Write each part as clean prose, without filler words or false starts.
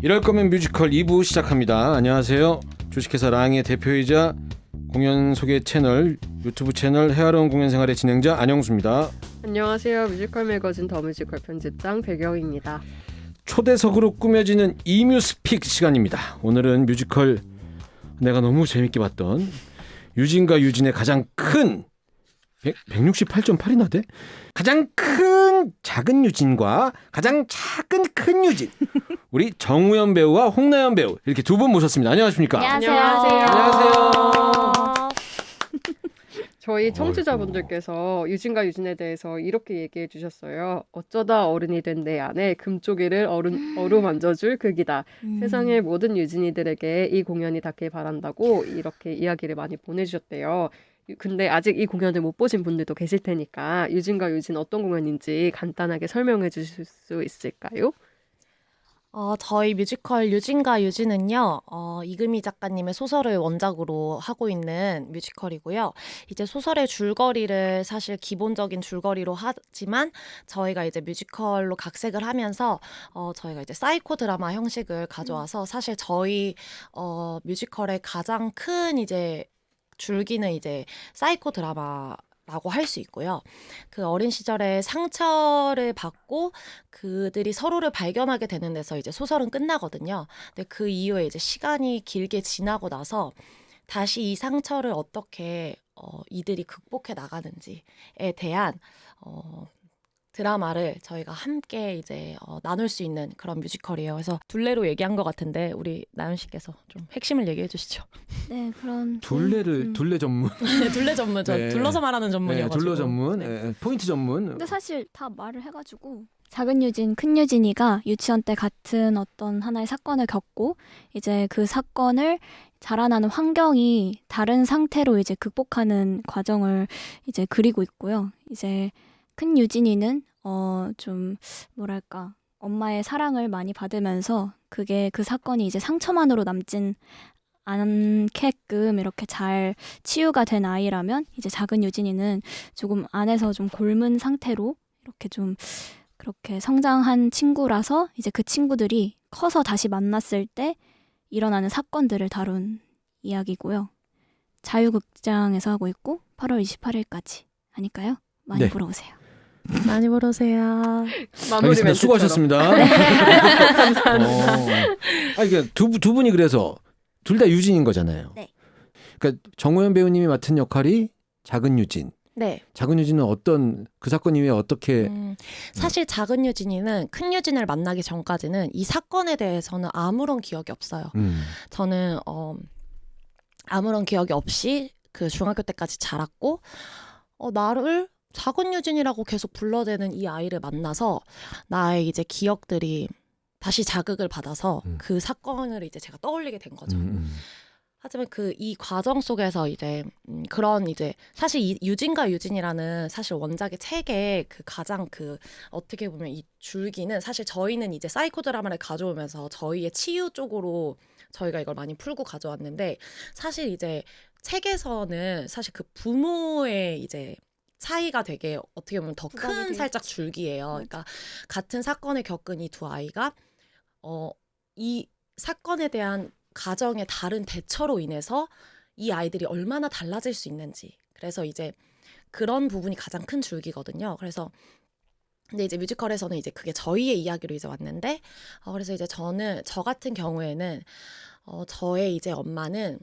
이럴 거면 뮤지컬 2부 시작합니다. 안녕하세요. 주식회사 랑의 대표이자 공연 소개 채널 유튜브 채널 헤아려운 공연생활의 진행자 안영수입니다. 안녕하세요. 뮤지컬 매거진 더 뮤지컬 편집장 배경입니다. 초대석으로 꾸며지는 이뮤스픽 시간입니다. 오늘은 뮤지컬 내가 너무 재밌게 봤던 유진과 유진의 가장 큰 168.8이나 돼? 가장 큰 작은 유진과 가장 작은 큰 유진 우리 정우현 배우와 홍나연 배우 이렇게 두 분 모셨습니다. 안녕하십니까? 안녕하세요. 저희 청취자분들께서 유진과 유진에 대해서 이렇게 얘기해 주셨어요. 어쩌다 어른이 된 내 안에 금쪽이를 어루만져줄 극이다. 세상의 모든 유진이들에게 이 공연이 닿길 바란다고 이렇게 이야기를 많이 보내주셨대요. 근데 아직 이 공연을 못 보신 분들도 계실 테니까 유진과 유진 어떤 공연인지 간단하게 설명해 주실 수 있을까요? 저희 뮤지컬 유진과 유진은요, 이금희 작가님의 소설을 원작으로 하고 있는 뮤지컬이고요. 이제 소설의 줄거리를 사실 기본적인 줄거리로 하지만 저희가 이제 뮤지컬로 각색을 하면서 저희가 이제 사이코 드라마 형식을 가져와서 사실 저희 뮤지컬의 가장 큰 이제 줄기는 이제 사이코 드라마라고 할 수 있고요. 그 어린 시절에 상처를 받고 그들이 서로를 발견하게 되는 데서 이제 소설은 끝나거든요. 근데 그 이후에 이제 시간이 길게 지나고 나서 다시 이 상처를 어떻게 이들이 극복해 나가는지에 대한 드라마를 저희가 함께 이제 나눌 수 있는 그런 뮤지컬이에요. 그래서 둘레로 얘기한 것 같은데 우리 나연 씨께서 좀 핵심을 얘기해 주시죠. 네, 그런 둘레 전문. 네, 둘레 전문. 저 네. 둘러서 말하는 전문이어가지고. 둘러 전문, 네. 포인트 전문. 근데 사실 다 말을 해가지고 작은 유진, 큰 유진이가 유치원 때 같은 어떤 하나의 사건을 겪고 이제 그 사건을 자라나는 환경이 다른 상태로 이제 극복하는 과정을 이제 그리고 있고요. 이제 큰 유진이는 좀 뭐랄까 엄마의 사랑을 많이 받으면서 그게 그 사건이 이제 상처만으로 남진 않게끔 이렇게 잘 치유가 된 아이라면 이제 작은 유진이는 조금 안에서 좀 곪은 상태로 이렇게 좀 그렇게 성장한 친구라서 이제 그 친구들이 커서 다시 만났을 때 일어나는 사건들을 다룬 이야기고요. 자유극장에서 하고 있고 8월 28일까지 하니까요. 많이 네. 보러 오세요. 많이 보러 오세요. 마무리 알겠습니다. 멘트처럼. 수고하셨습니다. 감사합니다. 이게 두 분이 그래서 둘 다 유진인 거잖아요. 네. 그러니까 정우현 배우님이 맡은 역할이 작은 유진. 네. 작은 유진은 어떤 그 사건 이후에 어떻게 사실 작은 유진이는 큰 유진을 만나기 전까지는 이 사건에 대해서는 아무런 기억이 없어요. 저는 아무런 기억이 없이 그 중학교 때까지 자랐고 나를 작은 유진이라고 계속 불러대는 이 아이를 만나서 나의 이제 기억들이 다시 자극을 받아서 그 사건을 이제 제가 떠올리게 된 거죠. 하지만 이 과정 속에서 이제 그런 이제 사실 이 유진과 유진이라는 사실 원작의 책의 그 가장 그 어떻게 보면 이 줄기는 사실 저희는 이제 사이코 드라마를 가져오면서 저희의 치유 쪽으로 저희가 이걸 많이 풀고 가져왔는데 사실 이제 책에서는 사실 그 부모의 이제 차이가 되게 어떻게 보면 더 큰 살짝 줄기예요. 그러니까 같은 사건을 겪은 이 두 아이가 이 사건에 대한 가정의 다른 대처로 인해서 이 아이들이 얼마나 달라질 수 있는지. 그래서 이제 그런 부분이 가장 큰 줄기거든요. 그래서 근데 이제 뮤지컬에서는 이제 그게 저희의 이야기로 이제 왔는데 그래서 이제 저 같은 경우에는 저의 이제 엄마는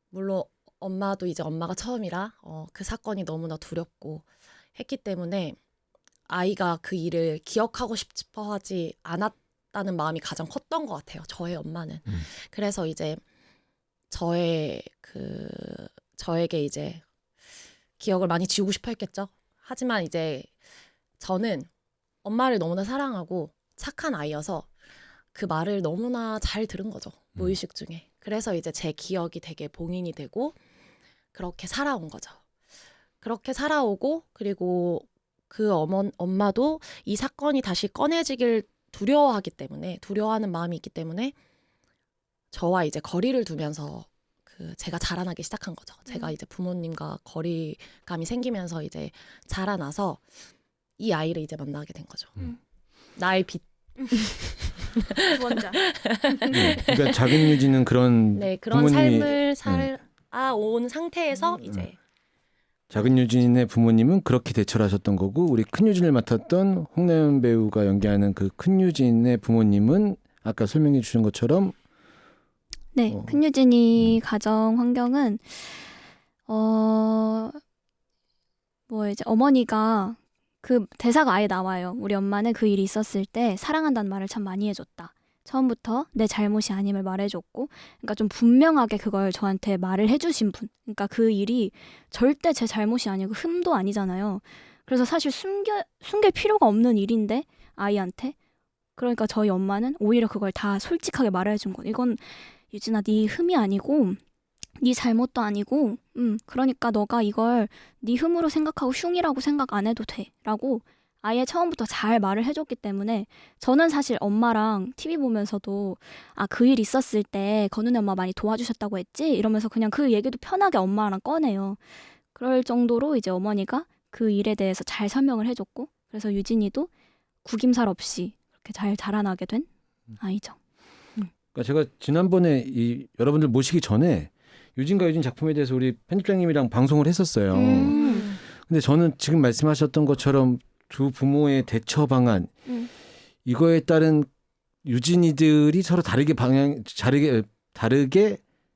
물론 엄마도 이제 엄마가 처음이라 그 사건이 너무나 두렵고 했기 때문에 아이가 그 일을 기억하고 싶어 하지 않았다는 마음이 가장 컸던 것 같아요. 저의 엄마는. 그래서 이제 저에게 이제 기억을 많이 지우고 싶어 했겠죠. 하지만 이제 저는 엄마를 너무나 사랑하고 착한 아이여서 그 말을 너무나 잘 들은 거죠. 무의식 중에. 그래서 이제 제 기억이 되게 봉인이 되고 그렇게 살아온 거죠. 그렇게 살아오고 그리고 그 엄마도 이 사건이 다시 꺼내지길 두려워하는 마음이 있기 때문에 저와 이제 거리를 두면서 제가 자라나기 시작한 거죠. 제가 이제 부모님과 거리감이 생기면서 이제 자라나서 이 아이를 이제 만나게 된 거죠. 나의 빛. 원자. 그러니까 작은 유진은 그런 네, 그런 부모님이 삶을 살아온 상태에서 이제 작은 유진의 부모님은 그렇게 대처를 하셨던 거고 우리 큰 유진을 맡았던 홍나연 배우가 연기하는 그 큰 유진의 부모님은 아까 설명해 주신 것처럼 네, 큰유진이 가정 환경은 뭐 이제 어머니가 그 대사가 아예 나와요. 우리 엄마는 그 일이 있었을 때 사랑한다는 말을 참 많이 해줬다. 처음부터 내 잘못이 아님을 말해줬고, 그러니까 좀 분명하게 그걸 저한테 말을 해주신 분. 그러니까 그 일이 절대 제 잘못이 아니고 흠도 아니잖아요. 그래서 사실 숨길 필요가 없는 일인데 아이한테. 그러니까 저희 엄마는 오히려 그걸 다 솔직하게 말해준 거. 이건 유진아, 네 흠이 아니고 네 잘못도 아니고, 그러니까 너가 이걸 네 흠으로 생각하고 흉이라고 생각 안 해도 돼. 라고 아예 처음부터 잘 말을 해줬기 때문에 저는 사실 엄마랑 TV 보면서도 그 일 있었을 때 건우네 엄마 많이 도와주셨다고 했지? 이러면서 그냥 그 얘기도 편하게 엄마랑 꺼내요. 그럴 정도로 이제 어머니가 그 일에 대해서 잘 설명을 해줬고, 그래서 유진이도 구김살 없이 그렇게 잘 자라나게 된 아이죠. 그러니까 제가 지난번에 이 여러분들 모시기 전에 유진과 유진 작품에 대해서 우리 편집장님이랑 방송을 했었어요. 근데 저는 지금 말씀하셨던 것처럼 두 부모의 대처 방안 이거에 따른 유진이들이 서로 다르게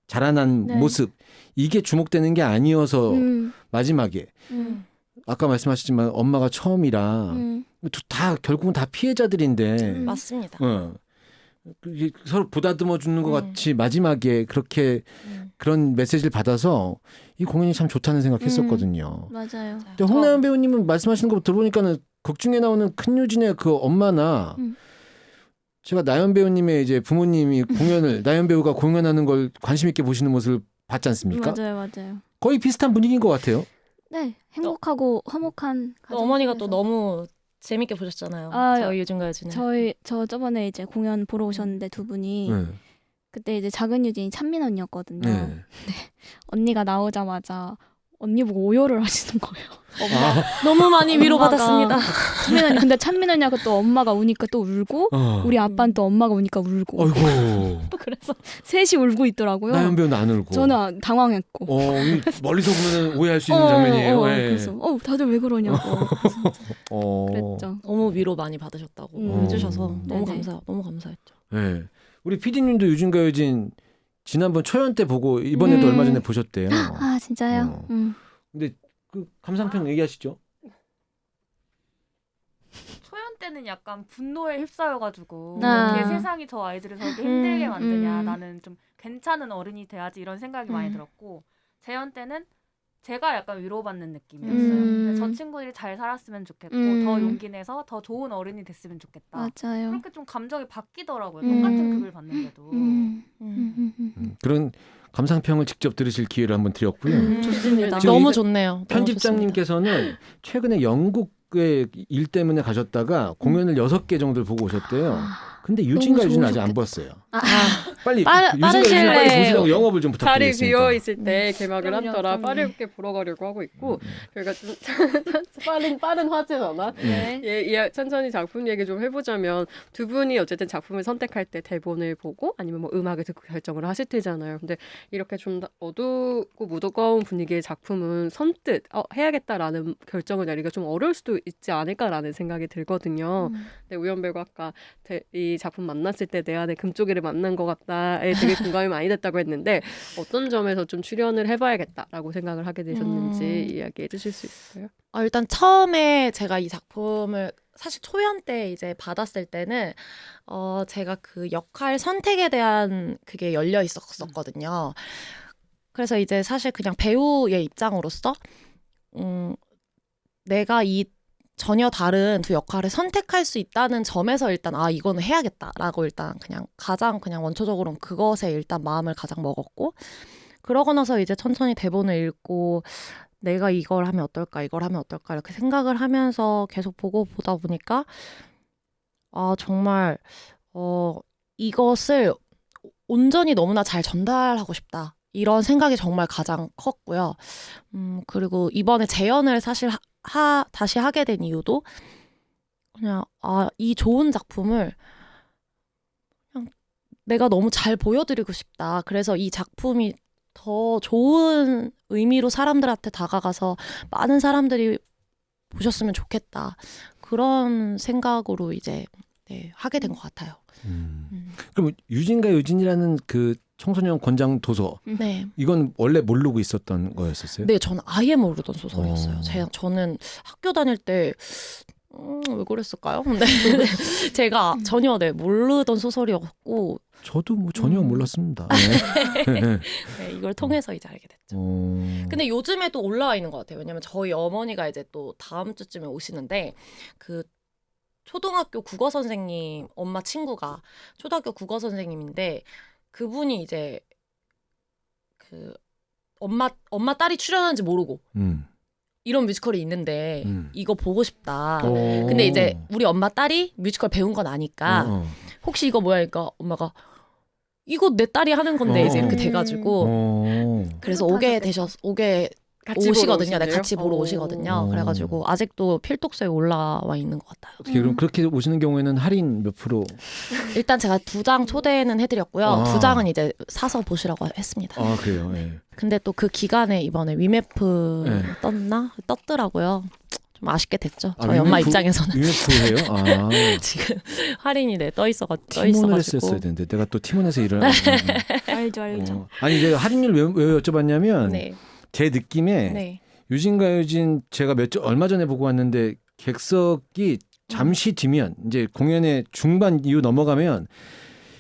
자라난 네. 모습 이게 주목되는 게 아니어서 마지막에 아까 말씀하셨지만 엄마가 처음이라 다 결국은 다 피해자들인데 맞습니다. 이게 서로 보다듬어 주는 것 네. 같이 마지막에 그렇게 그런 메시지를 받아서 이 공연이 참 좋다는 생각했었거든요. 맞아요. 근데 홍나연 배우님은 말씀하시는 거 들어보니까는 극 중에 나오는 큰 유진의 그 엄마나 제가 나연 배우님의 이제 부모님이 공연을 나연 배우가 공연하는 걸 관심 있게 보시는 모습을 봤지 않습니까? 맞아요. 거의 비슷한 분위기인 것 같아요. 네, 행복하고 화목한 또 어머니가 또 가정 너무 재밌게 보셨잖아요. 저희 유진과 유진을. 저 저번에 이제 공연 보러 오셨는데 두 분이 네. 그때 이제 작은 유진이 찬민 언니였거든요. 네. 언니가 나오자마자 언니 보고 오열을 하시는 거예요. 너무 많이 위로받았습니다. 찬민 언니, 근데 찬민 언니가 또 엄마가 우니까 또 울고 우리 아빠는 또 엄마가 우니까 울고 아이고. 그래서 셋이 울고 있더라고요. 나연 배우는 안 울고. 저는 당황했고. 이 멀리서 보면 오해할 수 있는 장면이에요. 예. 그래서 다들 왜 그러냐고 그랬죠. 너무 위로 많이 받으셨다고 해주셔서 너무 네네. 너무 감사했죠. 네. 우리 PD님도 유진과 유진 지난번 초연 때 보고 이번에도 얼마 전에 보셨대요. 아 진짜요? 근데 그 감상평 얘기하시죠. 초연 때는 약간 분노에 휩싸여가지고 아. 이렇게 세상이 저 아이들을 저렇게 힘들게 만드냐, 음. 나는 좀 괜찮은 어른이 돼야지 이런 생각이 많이 들었고, 재연 때는 제가 약간 위로받는 느낌이었어요. 근데 저 친구들이 잘 살았으면 좋겠고 더 용기 내서 더 좋은 어른이 됐으면 좋겠다. 맞아요. 그렇게 좀 감정이 바뀌더라고요. 음. 똑같은 급을 받는데도. 그런 감상평을 직접 들으실 기회를 한번 드렸고요. 좋습니다. 지금 너무 이 좋네요. 편집장님께서는 최근에 영국에 일 때문에 가셨다가 공연을 6개 정도를 보고 오셨대요. 근데 유진과 유진은 아직 안 봤어요. 빨리 유진과 유진 빨리 보시라고 영업을 좀 자리 부탁드리겠습니다. 비어 있을 때 개막을 그럼요, 하더라. 그럼요. 빠르게 보러 가려고 하고 있고 저희가 좀 빠른 화제잖아. 네. 천천히 작품 얘기 좀 해보자면 두 분이 어쨌든 작품을 선택할 때 대본을 보고 아니면 뭐 음악을 듣고 결정을 하실 테잖아요. 근데 이렇게 좀 어둡고 무더거운 분위기의 작품은 선뜻 해야겠다라는 결정을 내리기가 좀 어려울 수도 있지 않을까라는 생각이 들거든요. 근데 우연 배우가 아까 이 작품 만났을 때 내 안에 금쪽이를 만난 것 같다에 되게 공감이 많이 됐다고 했는데 어떤 점에서 좀 출연을 해봐야겠다라고 생각을 하게 되셨는지 이야기해 주실 수 있어요? 일단 처음에 제가 이 작품을 사실 초연 때 이제 받았을 때는 제가 그 역할 선택에 대한 그게 열려 있었거든요. 그래서 이제 사실 그냥 배우의 입장으로서 내가 이 전혀 다른 두 역할을 선택할 수 있다는 점에서 일단 이거는 해야겠다라고 일단 가장 원초적으로는 그것에 일단 마음을 가장 먹었고, 그러고 나서 이제 천천히 대본을 읽고 내가 이걸 하면 어떨까 이렇게 생각을 하면서 계속 보다 보니까 정말 이것을 온전히 너무나 잘 전달하고 싶다 이런 생각이 정말 가장 컸고요. 그리고 이번에 재연을 사실 다시 하게 된 이유도 그냥 이 좋은 작품을 그냥 내가 너무 잘 보여드리고 싶다. 그래서 이 작품이 더 좋은 의미로 사람들한테 다가가서 많은 사람들이 보셨으면 좋겠다. 그런 생각으로 이제 하게 된 것 같아요. 그럼 유진과 유진이라는 그 청소년 권장 도서 네. 이건 원래 모르고 있었던 거였었어요? 네, 저는 아예 모르던 소설이었어요. 어. 저는 학교 다닐 때 왜 그랬을까요? 근데 제가 전혀 모르던 소설이었고 저도 뭐 전혀 몰랐습니다. 네. 네, 이걸 통해서 이제 알게 됐죠. 근데 요즘에 또 올라와 있는 것 같아요. 왜냐면 저희 어머니가 이제 또 다음 주쯤에 오시는데 그 초등학교 국어 선생님 엄마 친구가 초등학교 국어 선생님인데 그분이 이제 그 엄마 딸이 출연하는지 모르고 이런 뮤지컬이 있는데 이거 보고 싶다. 근데 이제 우리 엄마 딸이 뮤지컬 배운 건 아니까 혹시 이거 뭐야? 그러니까 엄마가 이거 내 딸이 하는 건데 이제 이렇게 돼가지고 그래서 오게 같이 보러 오시거든요. 네, 오신대요? 같이 보러 오시거든요. 그래가지고 아직도 필독서에 올라와 있는 것 같아요. 어떻게 그럼 그렇게 오시는 경우에는 할인 몇 프로? 일단 제가 2장 초대는 해드렸고요. 2장은 이제 사서 보시라고 했습니다. 아 그래요. 예. 근데 또 그 기간에 이번에 위메프 떴더라고요. 좀 아쉽게 됐죠. 저희 엄마 입장에서는 위메프예요? 아. 지금 할인이 떠 티몬을 있어가지고. 했었어야 되는데 내가 또 티몬에서 일을 알죠. 아니 이제 할인율 왜 여쭤봤냐면 네. 제 느낌에 네. 유진과 유진 제가 얼마 전에 보고 왔는데 객석이 잠시 뒤면 이제 공연의 중반 이후 넘어가면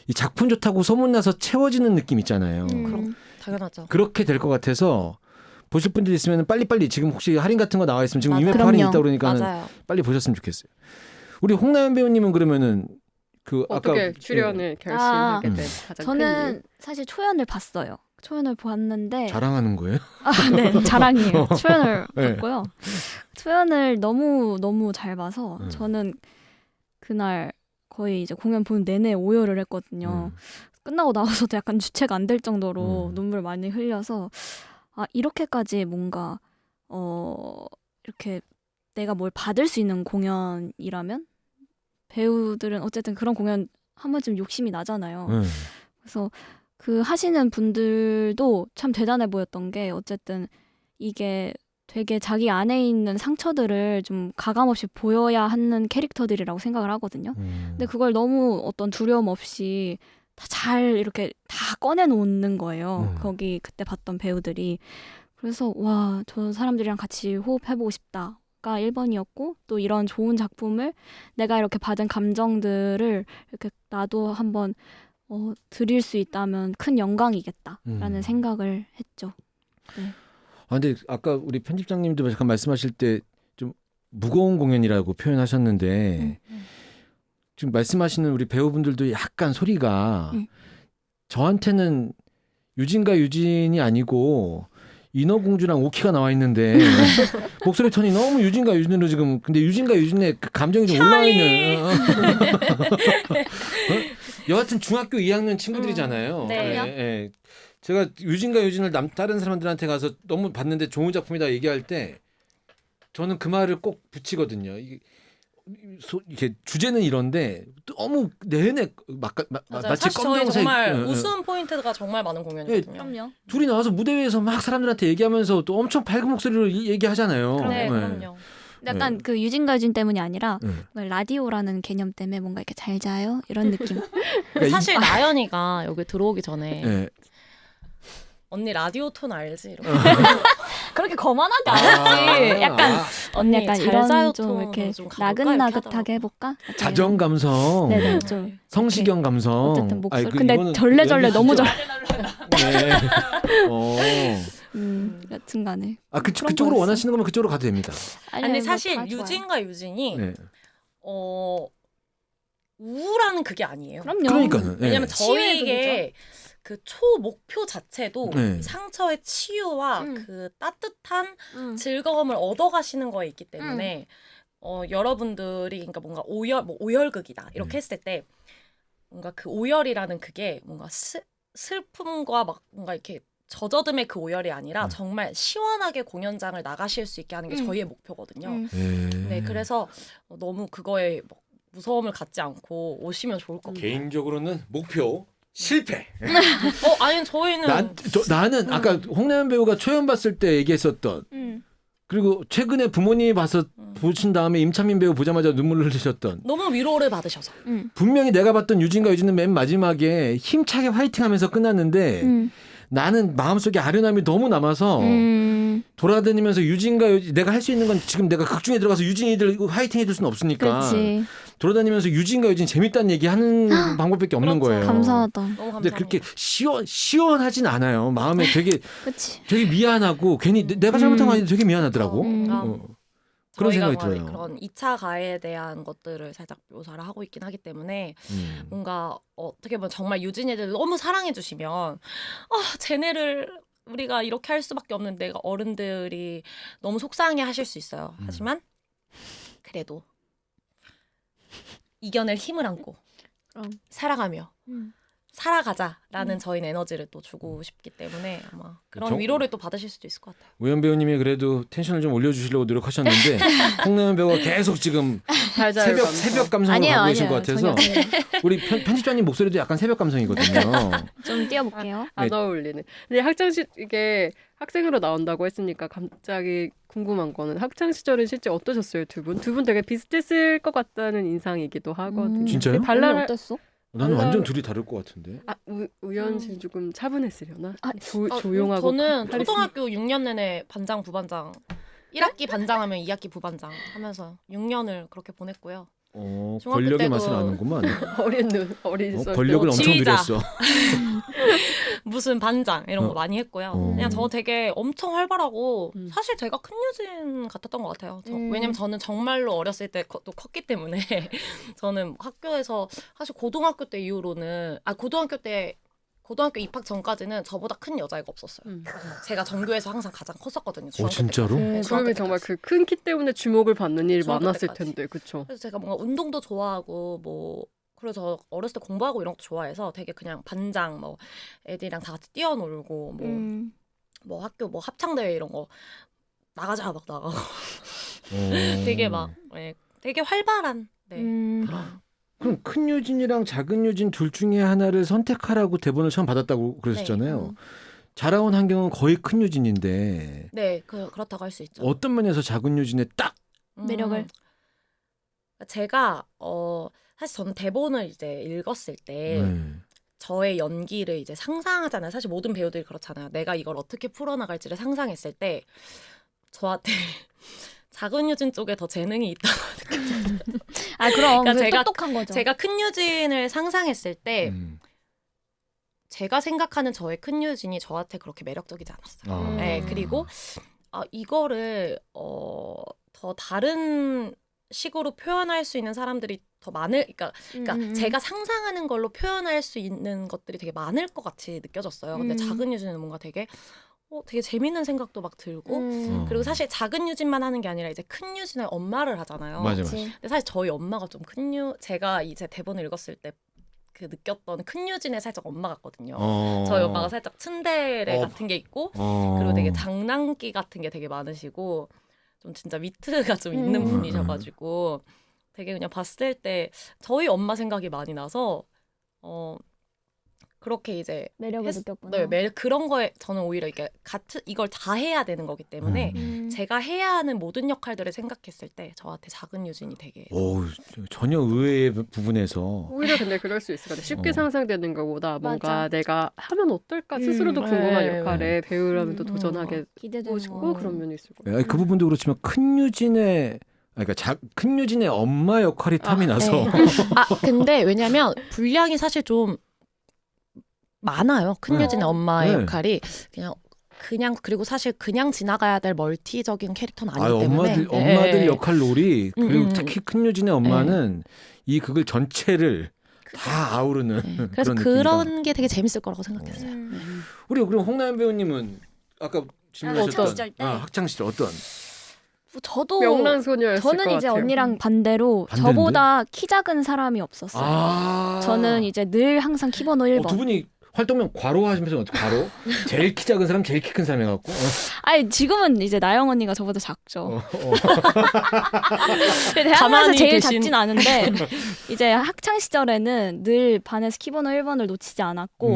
이 작품 좋다고 소문나서 채워지는 느낌 있잖아요. 그럼 당연하죠. 그렇게 될 것 같아서 보실 분들 있으면 빨리빨리 지금 혹시 할인 같은 거 나와 있으면 지금 맞아요. 위메프 할인 그럼요. 있다 그러니까 맞아요. 빨리 보셨으면 좋겠어요. 우리 홍나연 배우님은 그러면은 그 어떻게 아까 출연을 결심하게 된 가장 큰 저는 사실 초연을 봤어요. 초연을 보았는데 자랑하는 거예요? 네, 자랑이에요. 초연을 네. 봤고요. 초연을 너무 잘 봐서 저는 그날 거의 이제 공연 보는 내내 오열을 했거든요. 끝나고 나와서도 약간 주체가 안 될 정도로 눈물 많이 흘려서 이렇게까지 뭔가 이렇게 내가 뭘 받을 수 있는 공연이라면 배우들은 어쨌든 그런 공연 한 번쯤 욕심이 나잖아요. 그래서 그 하시는 분들도 참 대단해 보였던 게 어쨌든 이게 되게 자기 안에 있는 상처들을 좀 가감없이 보여야 하는 캐릭터들이라고 생각을 하거든요. 근데 그걸 너무 어떤 두려움 없이 다 잘 이렇게 다 꺼내놓는 거예요. 거기 그때 봤던 배우들이. 그래서 와, 저 사람들이랑 같이 호흡해보고 싶다가 1번이었고 또 이런 좋은 작품을 내가 이렇게 받은 감정들을 이렇게 나도 한번 드릴 수 있다면 큰 영광이겠다라는 생각을 했죠. 네. 근데 아까 우리 편집장님도 잠깐 말씀하실 때 좀 무거운 공연이라고 표현하셨는데 지금 말씀하시는 우리 배우분들도 약간 소리가 저한테는 유진과 유진이 아니고 인어공주랑 오키가 나와 있는데 목소리 톤이 너무 유진과 유진으로 지금 근데 유진과 유진의 그 감정이 좀 올라와 있는 여하튼 중학교 2학년 친구들이잖아요. 네. 예. 제가 유진과 유진을 다른 사람들한테 가서 너무 봤는데 좋은 작품이다 얘기할 때 저는 그 말을 꼭 붙이거든요. 이게 주제는 이런데 너무 내내 마치 사실 저희 검정색 정말 웃음 포인트가 정말 많은 공연이거든요. 그럼요. 둘이 나와서 무대 위에서 막 사람들한테 얘기하면서 또 엄청 밝은 목소리로 얘기하잖아요. 네, 네. 그럼요. 약간 그 유진과 유진 때문이 아니라 라디오라는 개념 때문에 뭔가 이렇게 잘 자요 이런 느낌. 그러니까 사실 나연이가 여기 들어오기 전에 네. 언니 라디오 톤 알지? 이렇게. 그렇게 거만하게 안 하지. 약간 언니 약간 잘 이런 자요 좀 톤으로 이렇게 좀 가볼까? 이렇게 나긋나긋하게 해볼까? 약간 자정 감성, 이런. 네네 좀 성시경 감성. 어쨌든 목소리. 아니, 근데 이거는 절레절레 연기 너무 진짜- 절. 네. 여튼간에. 그쪽으로 거였어요. 원하시는 거면 그쪽으로 가도 됩니다. 근데 뭐 사실 다 좋아요. 유진과 유진이 네. 우울한 그게 아니에요. 그럼요. 그러니까는. 네. 왜냐면 치유의 저희에게 그 초 목표 자체도 네. 상처의 치유와 그 따뜻한 즐거움을 얻어가시는 거에 있기 때문에 여러분들이 그러니까 뭔가 오열극이다 이렇게 했을 때 뭔가 그 오열이라는 그게 뭔가 슬픔과 막 뭔가 이렇게 젖어듦의 그 오열이 아니라 정말 시원하게 공연장을 나가실 수 있게 하는 게 저희의 목표거든요. 네, 그래서 너무 그거에 뭐 무서움을 갖지 않고 오시면 좋을 것 같아요. 개인적으로는 목표 실패. 아니 저희는 나는 아까 홍나연 배우가 초연 봤을 때 얘기했었던 그리고 최근에 부모님이 봐서 보신 다음에 임찬민 배우 보자마자 눈물 흘리셨던 너무 위로를 받으셔서 분명히 내가 봤던 유진과 유진은 맨 마지막에 힘차게 화이팅하면서 끝났는데 나는 마음속에 아련함이 너무 남아서 돌아다니면서 유진과 유진, 내가 할 수 있는 건 지금 내가 극 중에 들어가서 유진이들 화이팅 해줄 수는 없으니까 그렇지. 돌아다니면서 유진과 유진 재밌다는 얘기 하는 방법밖에 없는 그렇죠. 거예요. 감사하다. 너무 근데 감사합니다. 그렇게 시원하진 않아요. 마음에 되게 그치. 되게 미안하고 괜히 내가 잘못한 거 아닌데 되게 미안하더라고. 그런 저희가 생각이 들어요. 그런 2차 가해에 대한 것들을 살짝 묘사를 하고 있긴 하기 때문에 뭔가 어떻게 보면 정말 유진이들 너무 사랑해 주시면 쟤네를 우리가 이렇게 할 수밖에 없는데 어른들이 너무 속상해 하실 수 있어요. 하지만 그래도 이겨낼 힘을 안고 살아가며 살아가자라는 저희는 에너지를 또 주고 싶기 때문에 아마 그런 위로를 또 받으실 수도 있을 것 같아요. 우연 배우님이 그래도 텐션을 좀 올려주시려고 노력하셨는데 홍나연 배우가 계속 지금 새벽 감성으로 아니에요, 가고 계신 것 아니에요. 같아서 전혀. 우리 편집자님 목소리도 약간 새벽 감성이거든요. 좀 띄워볼게요. 안 어울리네. 근데 학창시 이게 학생으로 나온다고 했으니까 갑자기 궁금한 거는 학창 시절은 실제 어떠셨어요, 두 분? 두 분 되게 비슷했을 것 같다는 인상이기도 하거든요. 진짜요? 근데 발랄 어땠어? 나는 완전 둘이 다를 것 같은데. 우연 씨 조금 차분했으려나? 아, 조용하고 저는 카리스마. 초등학교 6년 내내 반장 부반장 1학기 반장하면 2학기 부반장 하면서 6년을 그렇게 보냈고요. 중학교 권력의 때도- 맛을 아는구만. 어린 썰 권력을 때 엄청 지휘자. 누렸어. 무슨 반장 이런 거 많이 했고요. 그냥 저 되게 엄청 활발하고 사실 제가 큰 유진 같았던 것 같아요. 왜냐면 저는 정말로 어렸을 때 또 컸기 때문에 저는 학교에서 사실 고등학교 때 이후로는 고등학교 입학 전까지는 저보다 큰 여자애가 없었어요. 제가 전교에서 항상 가장 컸었거든요. 중학교 진짜로? 때까지. 네, 중학교 그러면 정말 때까지. 그 큰 키 때문에 주목을 받는 일이 중학교 많았을 때까지. 텐데, 그렇죠? 그래서 제가 뭔가 운동도 좋아하고 뭐 그래서 어렸을 때 공부하고 이런 것도 좋아해서 되게 그냥 반장 뭐 애들이랑 다 같이 뛰어놀고 뭐 학교 뭐 합창대회 이런 거 나가자 막 나가고 되게 막 되게 활발한 그런 그럼 큰 유진이랑 작은 유진 둘 중에 하나를 선택하라고 대본을 처음 받았다고 그러셨잖아요. 자라온 환경은 거의 큰 유진인데 네 그렇다고 할 수 있죠. 어떤 면에서 작은 유진의 딱 매력을? 제가 사실 저는 대본을 이제 읽었을 때 저의 연기를 이제 상상하잖아요. 사실 모든 배우들이 그렇잖아요. 내가 이걸 어떻게 풀어나갈지를 상상했을 때 저한테 작은 유진 쪽에 더 재능이 있다고 느꼈어요. 그럼 그러니까 그게 똑똑한 거죠. 제가 큰 유진을 상상했을 때 제가 생각하는 저의 큰 유진이 저한테 그렇게 매력적이지 않았어요. 네, 그리고 이거를 더 다른 식으로 표현할 수 있는 사람들이 더 그러니까 제가 상상하는 걸로 표현할 수 있는 것들이 되게 많을 것 같이 느껴졌어요. 근데 작은 유진은 뭔가 되게 재밌는 생각도 막 들고 그리고 사실 작은 유진만 하는 게 아니라 이제 큰 유진의 엄마를 하잖아요. 맞아. 근데 사실 저희 엄마가 좀 제가 이제 대본을 읽었을 때 그 느꼈던 큰 유진의 살짝 엄마 같거든요. 저희 엄마가 살짝 츤데레 같은 게 있고 그리고 되게 장난기 같은 게 되게 많으시고 좀 진짜 위트가 좀 있는 분이셔가지고 되게 그냥 봤을 때 저희 엄마 생각이 많이 나서 그렇게 이제 매력을 느꼈구나. 네, 그런 거에 저는 오히려 이게 이걸 다 해야 되는 거기 때문에 제가 해야 하는 모든 역할들을 생각했을 때 저한테 작은 유진이 되게 전혀 의외의 부분에서 오히려 근데 그럴 수 있을 것 같아요. 쉽게 상상되는 것보다 뭔가 맞아. 내가 하면 어떨까 스스로도 궁금한 네, 역할에 배우라면 또 도전하게 기대되는 하고 싶고 그런 면이 있을 것 같아요. 그 부분도 그렇지만 큰 유진의 큰 유진의 엄마 역할이 탐이 나서 근데 왜냐면 분량이 사실 좀 많아요. 큰 유진의 엄마의 역할이 그냥 그리고 사실 그냥 지나가야 될 멀티적인 캐릭터는 아니기 때문에 엄마들 역할놀이 그리고 특히 큰 유진의 엄마는 이 극을 전체를 다 아우르는 그래서 그런 게 되게 재밌을 거라고 생각했어요. 우리 그럼 홍나연 배우님은 아까 질문하셨던 시절 때? 학창 시절 어떤 저도 명랑소녀였을 것 저는 이제 같아요. 언니랑 반대로 반대인데? 저보다 키 작은 사람이 없었어요. 저는 이제 늘 항상 키번호 1번. 두 분이 활동명 괄호 하시면서 어떻게 괄호? 제일 키 작은 사람, 제일 키 큰 사람 해갖고. 아니 지금은 이제 나영 언니가 저보다 작죠. 대학에서 가만히 제일 계신. 작진 않은데 이제 학창 시절에는 늘 반에서 키번호 1번을 놓치지 않았고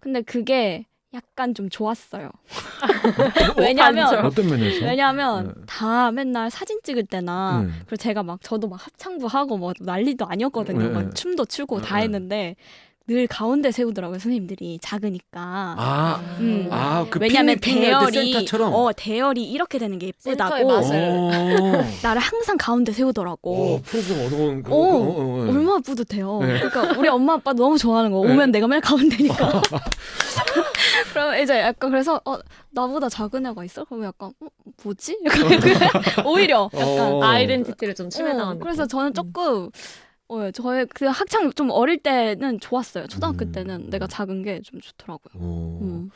근데 그게 약간 좀 좋았어요. 왜냐면 어떤 면에서? 왜냐면 다 맨날 사진 찍을 때나 그리고 제가 막 저도 막 합창부 하고 뭐 난리도 아니었거든요. 막 춤도 추고 다 했는데 늘 가운데 세우더라고요. 선생님들이 작으니까. 그 왜냐면 대열이 센터처럼. 대열이 이렇게 되는 게 센터의 예쁘다고 맛을. 나를 항상 가운데 세우더라고. 프로듀서 어두운. 얼마나 뿌듯해요. 네. 그러니까 우리 엄마 아빠 너무 좋아하는 거. 오면 내가 맨날 가운데니까. 그럼 이제 약간 그래서 나보다 작은 애가 있어? 그러면 약간 뭐지? 약간 오히려 약간 아이덴티티를 좀 침해당한 그래서 저는 조금 저의 그 학창 좀 어릴 때는 좋았어요. 초등학교 때는 내가 작은 게 좀 좋더라고요.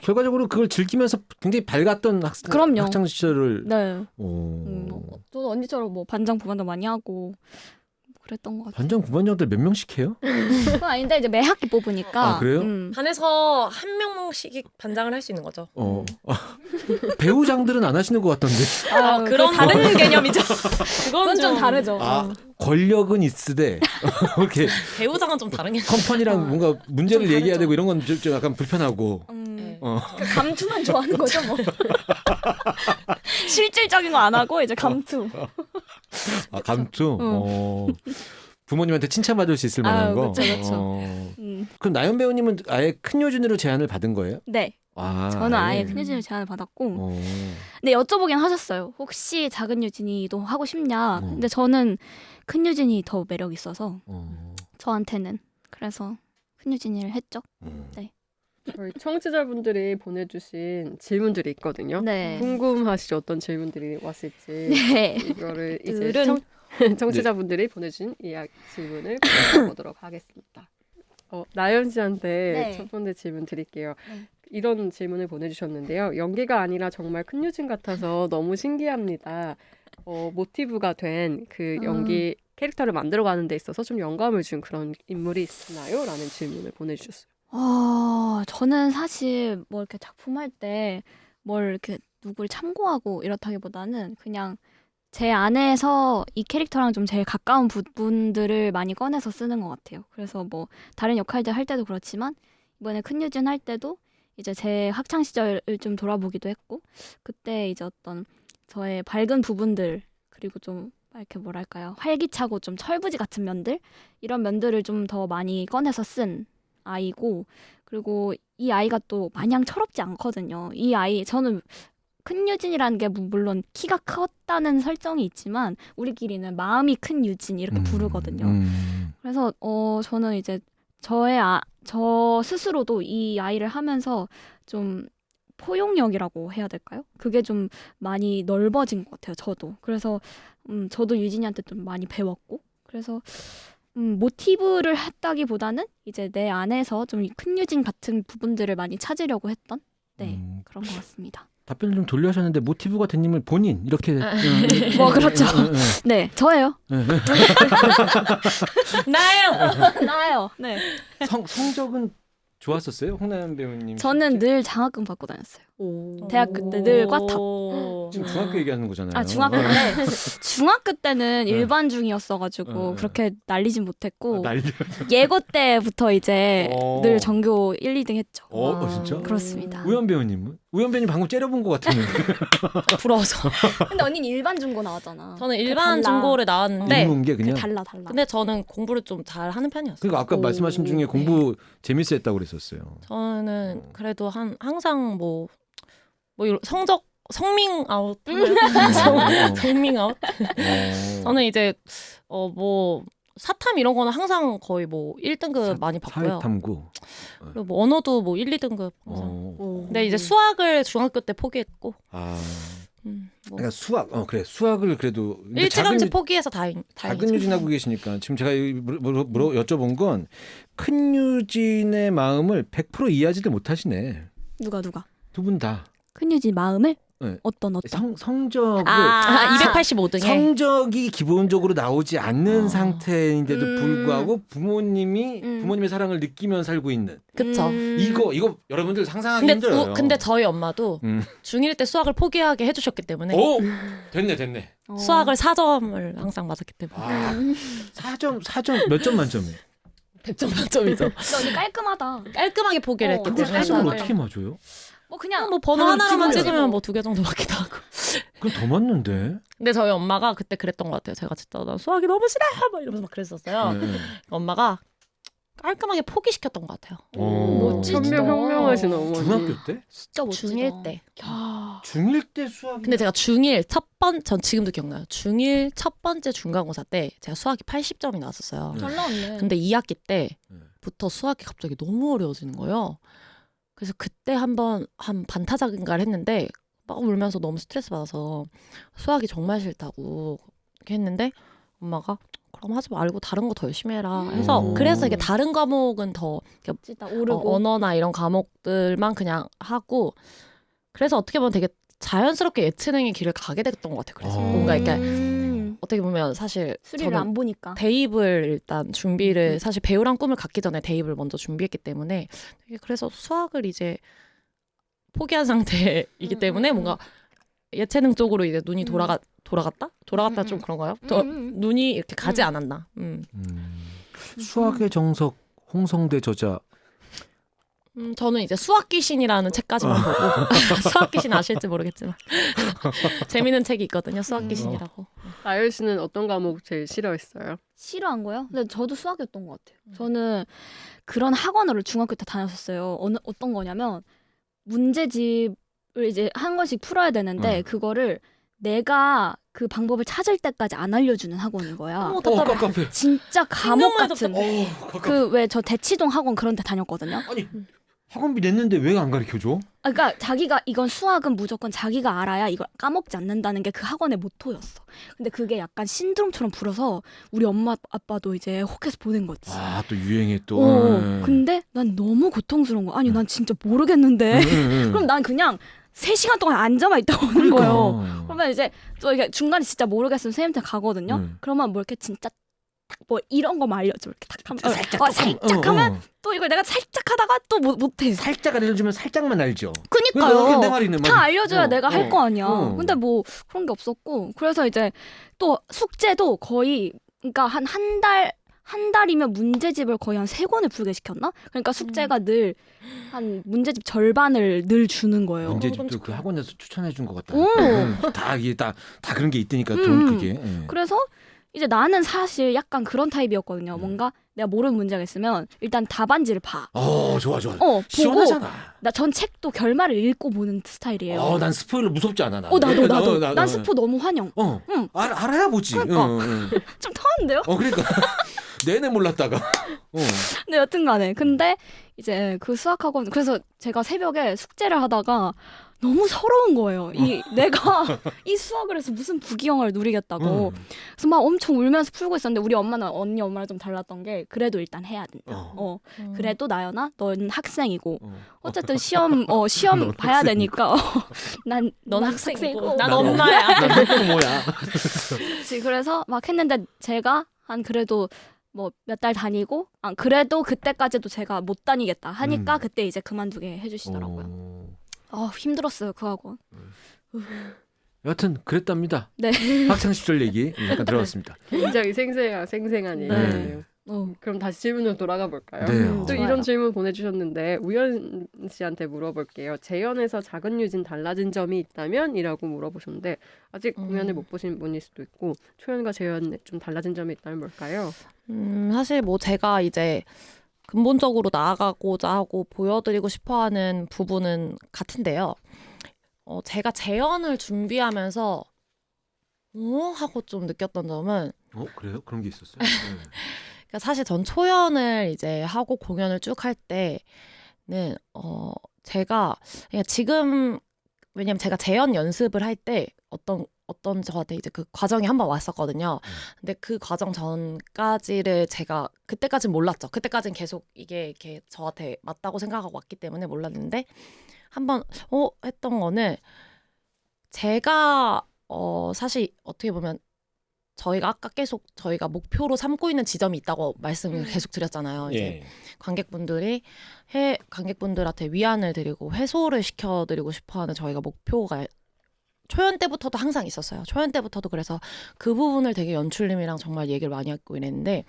결과적으로 그걸 즐기면서 굉장히 밝았던 그럼요. 학창 시절을. 네. 오. 저도 언니처럼 뭐 반장 부반장 많이 하고 그랬던 것 같아요. 반장 부반장들 몇 명씩 해요? 그건 아닌데 이제 매 학기 뽑으니까. 아, 그래요? 반에서 한 명씩 반장을 할 수 있는 거죠. 배우장들은 안 하시는 것 같던데. 그런 다른 개념이죠. 그건 좀 다르죠. 권력은 있으되 이렇게 배우장은 좀 다른 개념. 컴퍼니랑 뭔가 문제를 좀 얘기해야 다르죠. 되고 이런 건 좀 약간 불편하고. 감투만 좋아하는 거죠, 뭐. 실질적인 거 안 하고 이제 감투. 감투. 부모님한테 칭찬받을 수 있을 만한 거. 그렇죠. 그럼 나연 배우님은 아예 큰 요준으로 제안을 받은 거예요? 네. 저는 아예 큰 유진을 제안을 받았고 근데 여쭤보긴 하셨어요. 혹시 작은 유진이도 하고 싶냐. 근데 저는 큰 유진이 더 매력 있어서 저한테는. 그래서 큰 유진이를 했죠. 네. 저희 청취자분들이 보내주신 질문들이 있거든요. 네. 궁금하시죠? 어떤 질문들이 왔을지. 네. 이거를 이제 들은. 청취자분들이 보내준 질문을 보도록 하겠습니다. 나연 씨한테 네. 첫 번째 질문 드릴게요. 네. 이런 질문을 보내주셨는데요. 연기가 아니라 정말 큰 유진 같아서 너무 신기합니다. 모티브가 된 그 연기 캐릭터를 만들어가는 데 있어서 좀 영감을 준 그런 인물이 있나요? 라는 질문을 보내주셨어요. 저는 사실 뭐 이렇게 작품할 때 뭘 이렇게 누굴 참고하고 이렇다기보다는 그냥 제 안에서 이 캐릭터랑 좀 제일 가까운 부분들을 많이 꺼내서 쓰는 것 같아요. 그래서 뭐 다른 역할들 할 때도 그렇지만 이번에 큰 유진 할 때도 이제 제 학창 시절을 좀 돌아보기도 했고 그때 이제 어떤 저의 밝은 부분들 그리고 좀 이렇게 뭐랄까요 활기차고 좀 철부지 같은 면들 이런 면들을 좀 더 많이 꺼내서 쓴 아이고 그리고 이 아이가 또 마냥 철없지 않거든요. 이 아이 저는 큰 유진이라는 게 물론 키가 컸다는 설정이 있지만 우리끼리는 마음이 큰 유진 이렇게 부르거든요. 그래서 저는 이제 저 스스로도 이 아이를 하면서 좀 포용력이라고 해야 될까요? 그게 좀 많이 넓어진 것 같아요. 저도. 그래서 저도 유진이한테 좀 많이 배웠고 그래서 모티브를 했다기보다는 이제 내 안에서 좀 큰 유진 같은 부분들을 많이 찾으려고 했던 그런 것 같습니다. 답변을 좀 돌려하셨는데 모티브가 된 님을 본인 이렇게 뭐 그렇죠. 네, 저예요. 나예요. 네. 성적은 좋았었어요? 홍나연 배우님. 저는 늘 장학금 받고 다녔어요. 대학교 때 늘 과탑. 지금 중학교 얘기하는 거잖아요. 중학교 때는 일반 중이었어가지고 그렇게 날리진 못했고 예고 때부터 이제 늘 전교 1, 2등 했죠. 진짜? 그렇습니다. 우연 배우님은? 우연 배우님 방금 째려본 것 같은데. 부러워서. 근데 언니는 일반 중고 나왔잖아. 저는 일반 달라. 중고를 나왔는데 인문계 그냥. 달라. 근데 저는 공부를 좀 잘 하는 편이었어요. 그러니까 아까 말씀하신 중에 공부 재밌어 했다고 그랬었어요. 저는 그래도 항상 뭐 성적 성밍 아웃 성밍 아웃 저는 이제 뭐 사탐 이런 거는 항상 거의 뭐 1등급 많이 받고요. 사회탐구. 그리고 뭐 언어도 뭐 1, 2등급 항상. 근데 이제 수학을 중학교 때 포기했고. 뭐. 그러니까 수학. 그래. 수학을 그래도 일찌감치 포기해서 다행이죠. 작은 유진하고 계시니까 지금 제가 여쭤본 건 큰 유진의 마음을 100% 이해하지를 못하시네. 누가? 두 분 다. 큰 유진 마음을? 네. 어떤 성적을 285등에 성적이 기본적으로 나오지 않는 상태인데도 음. 불구하고 부모님이 음. 부모님의 사랑을 느끼며 살고 있는 그쵸. 이거 여러분들 상상하기 힘들어요. 근데 저희 엄마도 음. 중1 때 수학을 포기하게 해주셨기 때문에 오 됐네. 수학을 4점을 항상 맞았기 때문에 아, 4점 몇 점 만점에? 100점 만점이죠. 언니 깔끔하다. 깔끔하게 포기를 했기 그걸 때문에 4점을 수학을. 어떻게 맞아요? 뭐 그냥 뭐 번호 하나를 하나만 찍으면. 찍으면 뭐 2개 정도 맞기도 하고. 그럼 더 맞는데. 근데 저희 엄마가 그때 그랬던 것 같아요. 제가 진짜 나 수학이 너무 싫어 막 이러면서 막 그랬었어요. 네. 엄마가 깔끔하게 포기시켰던 것 같아요. 멋지다. 현명하신 어머니. 중학교 때? 진짜 멋지다. 중1 때. 야. 중1 때 수학. 근데 제가 전 지금도 기억나요. 중1 첫 번째 중간고사 때 제가 수학이 80점이 나왔었어요. 네. 잘 나왔네. 근데 2학기 때부터 수학이 갑자기 너무 어려워지는 거예요. 그래서 그때 한 반타작인가를 했는데 막 울면서 너무 스트레스 받아서 수학이 정말 싫다고 이렇게 했는데 엄마가 그럼 하지 말고 다른 거 더 열심히 해라 해서 오. 그래서 이게 다른 과목은 더 이렇게 멋지다. 오르고. 언어나 이런 과목들만 그냥 하고 그래서 어떻게 보면 되게 자연스럽게 예체능의 길을 가게 됐던 것 같아요. 그래서 뭔가 이렇게 어떻게 보면 사실 수리를 저는 안 보니까. 대입을 일단 준비를 사실 배우란 꿈을 갖기 전에 대입을 먼저 준비했기 때문에 되게 그래서 수학을 이제 포기한 상태이기 때문에 뭔가 예체능 쪽으로 이제 눈이 돌아갔다 좀 그런가요? 더 눈이 이렇게 가지 않았나. 수학의 정석 홍성대 저자. 저는 이제 수학 귀신이라는 책까지만 보고 수학 귀신 아실지 모르겠지만 재밌는 책이 있거든요. 수학 귀신이라고. 나열 씨는 어떤 과목 제일 싫어했어요? 싫어한 거요? 근데 저도 수학이었던 것 같아요. 저는 그런 학원을 중학교 때 다녔었어요. 어떤 거냐면 문제집을 이제 한 권씩 풀어야 되는데 그거를 내가 그 방법을 찾을 때까지 안 알려주는 학원인 거야. 깝깝해. 진짜 감옥 생각만 해도 같은. 그 왜 저 대치동 학원 그런 데 다녔거든요. 아니 학원비 냈는데 왜 안 가르쳐줘? 그러니까 자기가 이건 수학은 무조건 자기가 알아야 이걸 까먹지 않는다는 게 그 학원의 모토였어. 근데 그게 약간 신드롬처럼 불어서 우리 엄마 아빠도 이제 혹해서 보낸 거지. 아 또 유행에 또. 근데 난 너무 고통스러운 거야. 아니 난 진짜 모르겠는데. 그럼 난 그냥 3시간 동안 앉아만 있다 오는 거예요. 그러면 이제 또 이게 중간에 진짜 모르겠으면 선생님한테 가거든요. 그러면 뭐 이렇게 진짜 딱 뭐 이런 거만 알려줘. 이렇게 딱 하면 살짝 하면 또 이걸 내가 살짝 하다가 또 못해. 살짝 알려주면 살짝만 알죠. 그니까요. 내 말이네. 다 알려줘야 내가 할 거 아니야. 어. 근데 뭐 그런 게 없었고 그래서 이제 또 숙제도 거의 그러니까 한 달이면 문제집을 거의 한 3권을 풀게 시켰나? 그러니까 숙제가 늘 한 문제집 절반을 늘 주는 거예요. 문제집도 그 학원에서 추천해 준 것 같다. 오. 다 이게 다 그런 게 있다니까 돈 그게. 예. 그래서 이제 나는 사실 약간 그런 타입이었거든요. 뭔가 내가 모르는 문제가 있으면 일단 답안지를 봐. 좋아. 보고 시원하잖아. 나 전 책도 결말을 읽고 보는 스타일이에요. 난 스포일러 무섭지 않아 나. 나도. 난 스포 너무 환영. 응. 알아야 보지. 그러니까. 응. 좀 터는데요? 그러니까 내내 몰랐다가. 네, 여튼간에. 근데 이제 그 수학학원 그래서 제가 새벽에 숙제를 하다가 너무 서러운 거예요. 내가 이 수학을 해서 무슨 부귀영화를 누리겠다고. 그래서 막 엄청 울면서 풀고 있었는데 우리 엄마는 언니 엄마랑 좀 달랐던 게 그래도 일단 해야 된다. 그래도 나연아, 넌 학생이고 어쨌든 시험 봐야 되니까 넌 학생이고 난 엄마야. 난 뭐야? 그치, 그래서 막 했는데 제가 한 그래도 뭐 몇 달 다니고 그래도 그때까지도 제가 못 다니겠다 하니까 그때 이제 그만두게 해주시더라고요. 힘들었어요 그 학원. 여하튼 그랬답니다. 네. 학창 시절 얘기 약간 들어봤습니다. 굉장히 생생한 얘기예요. 그럼 다시 질문으로 돌아가 볼까요? 네. 또 좋아요. 이런 질문 보내주셨는데 우연 씨한테 물어볼게요. 재연에서 작은 유진 달라진 점이 있다면? 이라고 물어보셨는데 아직 공연을 못 보신 분일 수도 있고 초연과 재연에 좀 달라진 점이 있다면 뭘까요? 사실 뭐 제가 이제 근본적으로 나아가고자 하고 보여드리고 싶어하는 부분은 같은데요. 제가 재연을 준비하면서 하고 좀 느꼈던 점은 그래요? 그런 게 있었어요? 그러니까 사실 전 초연을 이제 하고 공연을 쭉 할 때는 제가 그냥 지금 왜냐면 제가 재연 연습을 할 때 어떤 저한테 이제 그 과정이 한번 왔었거든요. 근데 그 과정 전까지를 제가 그때까지는 몰랐죠. 그때까지는 계속 이게 이렇게 저한테 맞다고 생각하고 왔기 때문에 몰랐는데 한번 했던 거는 제가 사실 어떻게 보면 저희가 아까 계속 저희가 목표로 삼고 있는 지점이 있다고 말씀을 계속 드렸잖아요. 이제 관객분들한테 위안을 드리고 해소를 시켜드리고 싶어하는 저희가 목표가 초연 때부터도 항상 있었어요. 초연 때부터도 그래서 그 부분을 되게 연출님이랑 정말 얘기를 많이 하고 이랬는데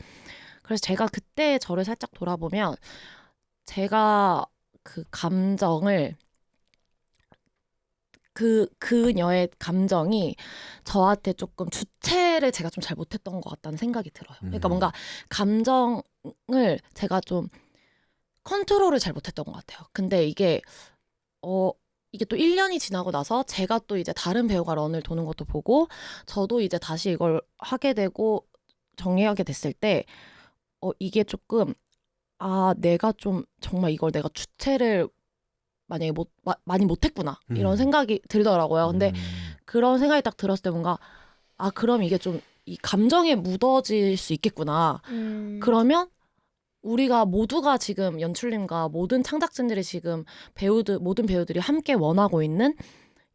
그래서 제가 그때 저를 살짝 돌아보면 제가 그 감정을 그녀의 감정이 저한테 조금 주체를 제가 좀 잘 못했던 것 같다는 생각이 들어요. 그러니까 뭔가 감정을 제가 좀 컨트롤을 잘 못했던 것 같아요. 근데 이게 또 1년이 지나고 나서 제가 또 이제 다른 배우가 런을 도는 것도 보고 저도 이제 다시 이걸 하게 되고 정리하게 됐을 때 이게 조금 내가 좀 정말 이걸 내가 주체를 만약에 많이 못했구나 이런 생각이 들더라고요. 근데 그런 생각이 딱 들었을 때 뭔가 그럼 이게 좀 이 감정에 묻어질 수 있겠구나. 그러면 우리가 모두가 지금 연출님과 모든 창작진들이 지금 모든 배우들이 함께 원하고 있는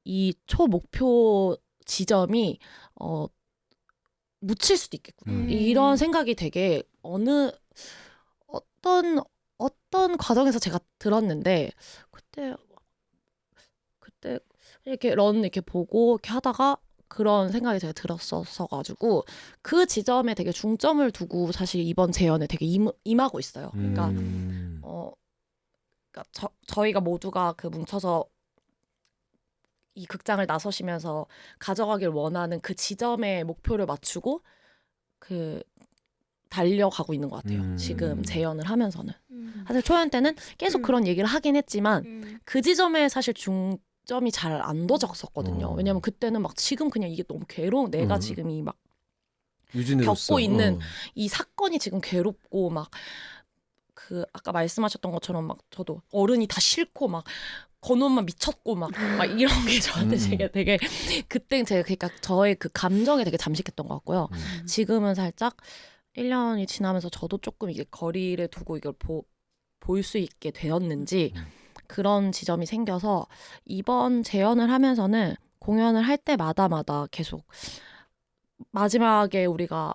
이 초목표 지점이 묻힐 수도 있겠구나. 이런 생각이 되게 어떤 과정에서 제가 들었는데 그때 이렇게 런 이렇게 보고 이렇게 하다가 그런 생각이 제가 들었어가지고 그 지점에 되게 중점을 두고 사실 이번 재연에 되게 임하고 있어요. 그러니까 저희가 모두가 그 뭉쳐서 이 극장을 나서시면서 가져가길 원하는 그 지점에 목표를 맞추고 그 달려가고 있는 것 같아요. 지금 재연을 하면서는. 사실 초연 때는 계속 그런 얘기를 하긴 했지만 그 지점에 사실 중점이 잘 안 둬졌었거든요. 왜냐면 그때는 막 지금 그냥 이게 너무 괴로운 내가 지금 이 막 겪고 있는 이 사건이 지금 괴롭고 막 그 아까 말씀하셨던 것처럼 막 저도 어른이 다 싫고 막 건우만 미쳤고 막 이런 게 저한테 되게 그때 제가 그러니까 저의 그 감정에 되게 잠식했던 것 같고요. 지금은 살짝 1년이 지나면서 저도 조금 이게 거리를 두고 이걸 볼 수 있게 되었는지 그런 지점이 생겨서 이번 재연을 하면서는 공연을 할 때마다 계속 마지막에 우리가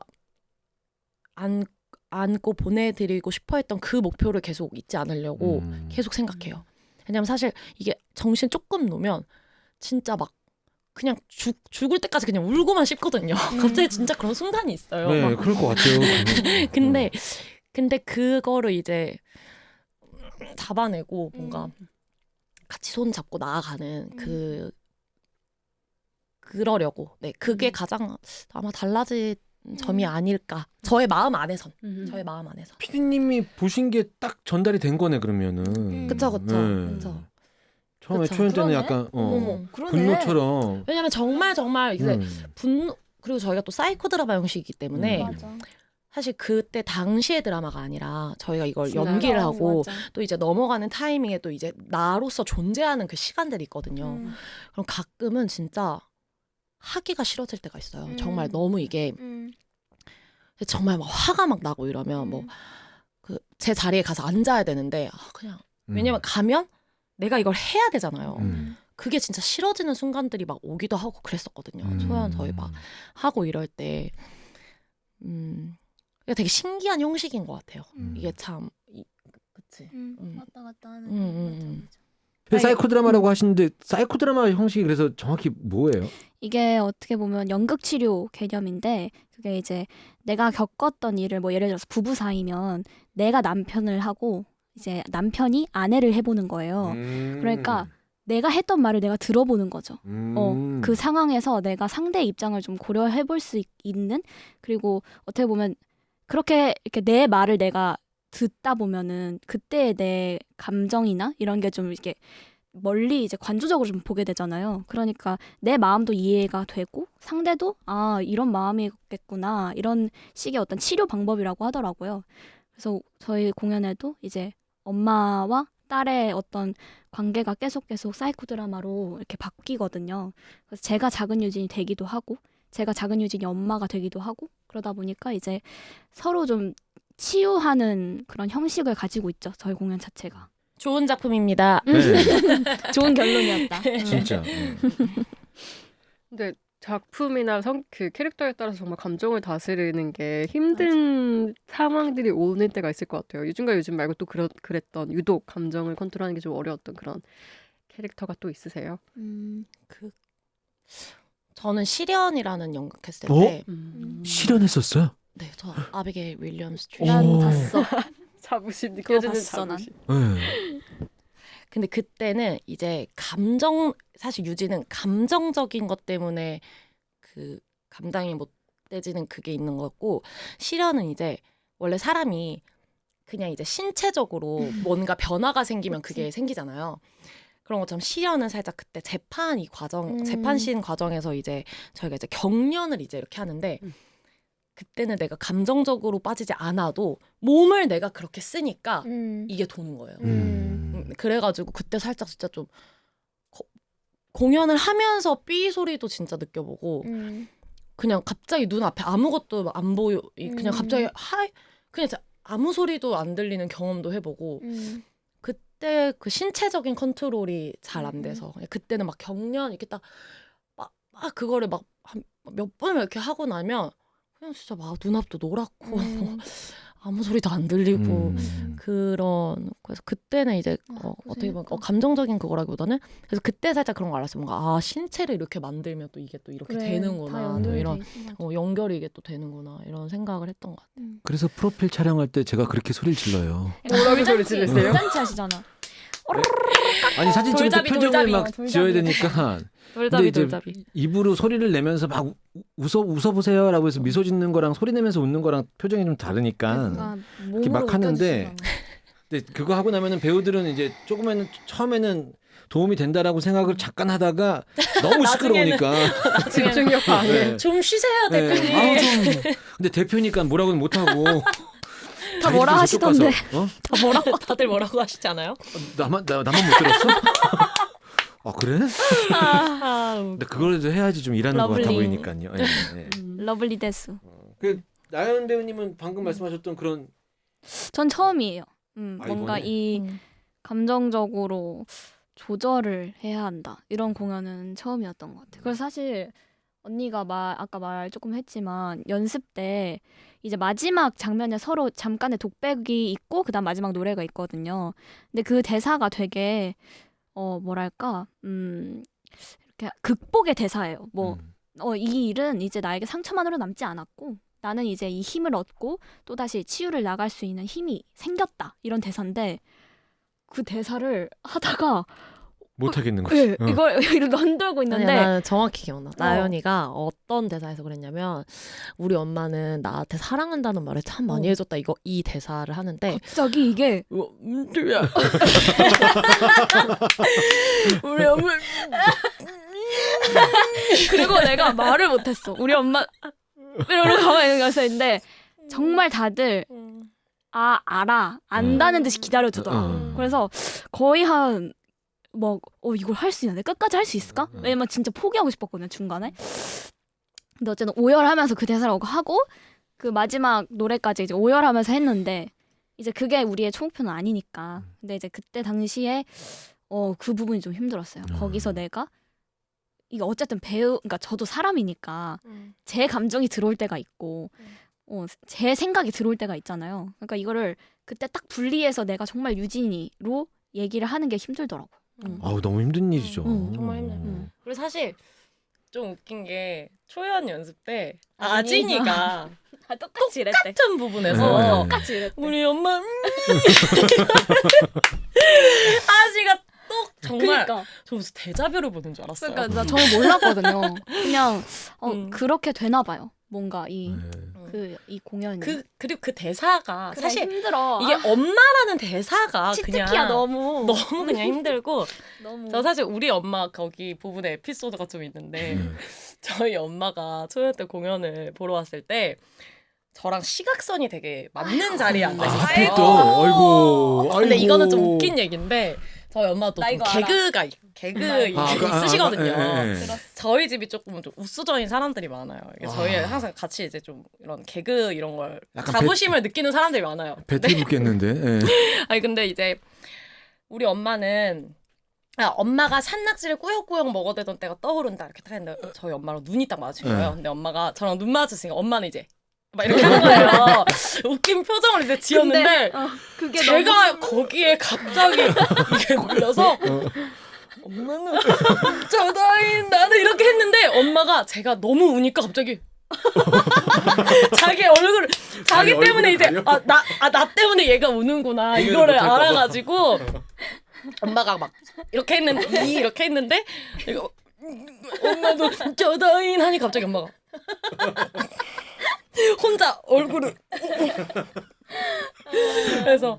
안고 보내드리고 싶어했던 그 목표를 계속 잊지 않으려고 계속 생각해요. 왜냐면 사실 이게 정신 조금 놓으면 진짜 막 그냥 죽을 때까지 그냥 울고만 싶거든요. 갑자기 진짜 그런 순간이 있어요. 네, 그럴 것 같아요. 근데 그거를 이제 잡아내고 뭔가 같이 손 잡고 나아가는 그러려고. 네, 그게 가장 아마 달라진 점이 아닐까. 저의 마음 안에선. 저의 마음 안에선. 피디님이 보신 게 딱 전달이 된 거네 그러면은. 그쵸. 네. 처음에 그쵸. 초연 때는 그러네. 약간 그러네. 분노처럼. 왜냐면 정말 이제 분노 그리고 저희가 또 사이코 드라마 형식이기 때문에 맞아. 사실 그때 당시의 드라마가 아니라 저희가 이걸 지나가. 연기를 하고 맞아. 또 이제 넘어가는 타이밍에 또 이제 나로서 존재하는 그 시간들이 있거든요. 그럼 가끔은 진짜 하기가 싫어질 때가 있어요. 정말 너무 이게 정말 막 화가 막 나고 이러면 뭐 그 제 자리에 가서 앉아야 되는데 그냥 왜냐면 가면 내가 이걸 해야 되잖아요. 그게 진짜 싫어지는 순간들이 막 오기도 하고 그랬었거든요. 초연 저희 막 하고 이럴 때 이게 되게 신기한 형식인 것 같아요. 이게 참 그치. 왔다 갔다 하는. 사이코 드라마라고 하시는데 사이코 드라마 형식이 그래서 정확히 뭐예요? 이게 어떻게 보면 연극 치료 개념인데 그게 이제 내가 겪었던 일을 뭐 예를 들어서 부부 사이면 내가 남편을 하고 이제 남편이 아내를 해보는 거예요. 그러니까 내가 했던 말을 내가 들어보는 거죠. 그 상황에서 내가 상대의 입장을 좀 고려해 볼 수 있는 그리고 어떻게 보면 그렇게 이렇게 내 말을 내가 듣다 보면은 그때의 내 감정이나 이런 게 좀 이렇게 멀리 이제 관조적으로 좀 보게 되잖아요. 그러니까 내 마음도 이해가 되고 상대도 이런 마음이겠구나 이런 식의 어떤 치료 방법이라고 하더라고요. 그래서 저희 공연에도 이제 엄마와 딸의 어떤 관계가 계속 사이코 드라마로 이렇게 바뀌거든요. 그래서 제가 작은 유진이 되기도 하고 제가 작은 유진이 엄마가 되기도 하고 그러다 보니까 이제 서로 좀 치유하는 그런 형식을 가지고 있죠. 저희 공연 자체가. 좋은 작품입니다. 네. 좋은 결론이었다. 진짜. 근데 작품이나 그 캐릭터에 따라서 정말 감정을 다스리는 게 힘든 상황들이 오는 때가 있을 것 같아요. 요즘과 요즘 말고 또 그랬던 유독 감정을 컨트롤하는 게 좀 어려웠던 그런 캐릭터가 또 있으세요? 그 저는 시련이라는 연극했을 어? 때, 실현했었어요? 네, 저 아비게일 윌리엄스 오. 출신. 난 봤어. 자부심 그거 느껴지는 봤어, 난. 자부심. 네. 근데 그때는 이제 사실 유진은 감정적인 것 때문에 그 감당이 못 되지는 그게 있는 거고, 시련은 이제 원래 사람이 그냥 이제 신체적으로 뭔가 변화가 생기면 그게 생기잖아요. 그런 것처럼 시련은 살짝 그때 재판 시인 과정에서 이제 저희가 이제 경련을 이제 이렇게 하는데, 그때는 내가 감정적으로 빠지지 않아도 몸을 내가 그렇게 쓰니까 이게 도는 거예요. 그래가지고 그때 살짝 진짜 좀 공연을 하면서 삐 소리도 진짜 느껴보고, 그냥 갑자기 눈앞에 아무것도 안 보여, 그냥 갑자기 그냥 진짜 아무 소리도 안 들리는 경험도 해보고, 그때 그 신체적인 컨트롤이 잘 안 돼서 그때는 막 경련 이렇게 딱 막 그거를 막 몇 번을 이렇게 하고 나면 그냥 진짜 막 눈앞도 노랗고 아무 소리도 안 들리고 그래서 그때는 이제 어떻게 보면 감정적인 그거라기보다는, 그래서 그때 살짝 그런 거 알았어요. 뭔가 신체를 이렇게 만들면 또 이게 또 이렇게 되는구나, 또 이런 연결이 이게 또 되는구나, 이런 생각을 했던 것 같아요. 그래서 프로필 촬영할 때 제가 그렇게 소리를 질러요. 뭐라고 소리 지르세요? 짠치 하시잖아. 아니 사진 찍을 때 돌잡이, 표정을 돌잡이. 막 지어야 되니까. 근데 이제 입으로 소리를 내면서 막 웃어보세요라고 해서 미소 짓는 거랑 소리 내면서 웃는 거랑 표정이 좀 다르니까 이렇게 막 하는데, 근데 그거 하고 나면은 배우들은 이제 조금은 처음에는 도움이 된다라고 생각을 잠깐 하다가 너무 시끄러우니까 집중력 방해. 네. 좀 쉬세요, 네. 대표님. 아우 좀. 근데 대표니까 뭐라고는 못 하고 다 뭐라 하시던데. 다 다들 뭐라고 하시지 않아요? 나만 못 들었어? 아 그래? 근데 그걸 해야지 좀 일하는 것 같아 러블리. 보이니까요. 네, 네. 러블리 데스. 그 나연 배우님은 방금 말씀하셨던 그런 전 처음이에요. 뭔가 이번에? 이 감정적으로 조절을 해야 한다, 이런 공연은 처음이었던 것 같아요. 그래서 사실 언니가 아까 말 조금 했지만, 연습 때 이제 마지막 장면에 서로 잠깐의 독백이 있고 그다음 마지막 노래가 있거든요. 근데 그 대사가 되게 뭐랄까 이렇게 극복의 대사예요. 이 일은 이제 나에게 상처만으로 남지 않았고, 나는 이제 이 힘을 얻고 또다시 치유를 나갈 수 있는 힘이 생겼다, 이런 대사인데, 그 대사를 하다가 못 하겠는 거지. 이걸 런돌고 있는데, 나는 정확히 기억나. 나연이가 어떤 대사에서 그랬냐면, 우리 엄마는 나한테 사랑한다는 말을 참 많이 해줬다, 이 대사를 하는데 갑자기 이게 민트야 우리 엄마 그리고 내가 말을 못했어. 우리 엄마 이러고 가만히 있는 거였는데, 정말 다들 알아, 안다는 듯이 기다려주더라고. 그래서 거의 한 이걸 할 수 있나? 내가 끝까지 할 수 있을까? 왜냐면 진짜 포기하고 싶었거든요, 중간에. 근데 어쨌든 오열하면서 그 대사를 하고 그 마지막 노래까지 이제 오열하면서 했는데, 이제 그게 우리의 총목표는 아니니까. 근데 이제 그때 당시에 그 부분이 좀 힘들었어요. 거기서 내가 이게 어쨌든 그러니까 저도 사람이니까 제 감정이 들어올 때가 있고 제 생각이 들어올 때가 있잖아요. 그러니까 이거를 그때 딱 분리해서 내가 정말 유진이로 얘기를 하는 게 힘들더라고. 아우 너무 힘든 일이죠. 정말 힘들어요. 그리고 사실 좀 웃긴 게, 초연 연습 때 아진이가 아진이가 똑같이 이랬대. 똑같은 부분에서 똑같이 이랬대. 우리 엄마 아지가 똑 정말 그러니까. 저 무슨 데자뷰를 보는 줄 알았어요. 그러니까 저는 몰랐거든요. 그냥 음. 그렇게 되나 봐요. 뭔가 이 네. 공연이. 그리고 그 대사가 그래, 사실 힘들어. 이게 엄마라는 대사가 치트키야 그냥 너무 그냥 힘들고, 너무. 저 사실 우리 엄마 거기 부분에 에피소드가 좀 있는데, 저희 엄마가 초연 때 공연을 보러 왔을 때 저랑 시각선이 되게 맞는 자리에 앉아 하필 있었어요. 또 아이고. 근데 이거는 좀 웃긴 얘기인데, 저희 엄마도 나 좀 이거 알아. 개그 있으시거든요. 예. 저희 집이 조금 좀 우수저인 사람들이 많아요. 이게 저희 항상 같이 이제 좀 이런 개그 이런 걸 약간 자부심을 느끼는 사람들이 많아요. 배틀 붙겠는데. 예. 아니 근데 이제 우리 엄마는 엄마가 산낙지를 꾸역꾸역 먹어대던 때가 떠오른다 이렇게 딱 했는데 저희 엄마랑 눈이 딱 마주친 거예요. 근데 엄마가 저랑 눈 마주치니까 엄마는 이제 막 이렇게 하는 거예요. 웃긴 표정을 이제 지었는데 그게 제가 거기에 갑자기 이게 걸려서 엄마는 저다인 나는 이렇게 했는데 엄마가 제가 너무 우니까 갑자기 자기 얼굴 자기 아니, 때문에 얼굴을 이제 가려? 나 때문에 얘가 우는구나 공연을 이거를 못할까 봐. 알아가지고 엄마가 막 이렇게 했는데 이거 엄마도 저다인 하니 갑자기 엄마가 혼자 얼굴을 그래서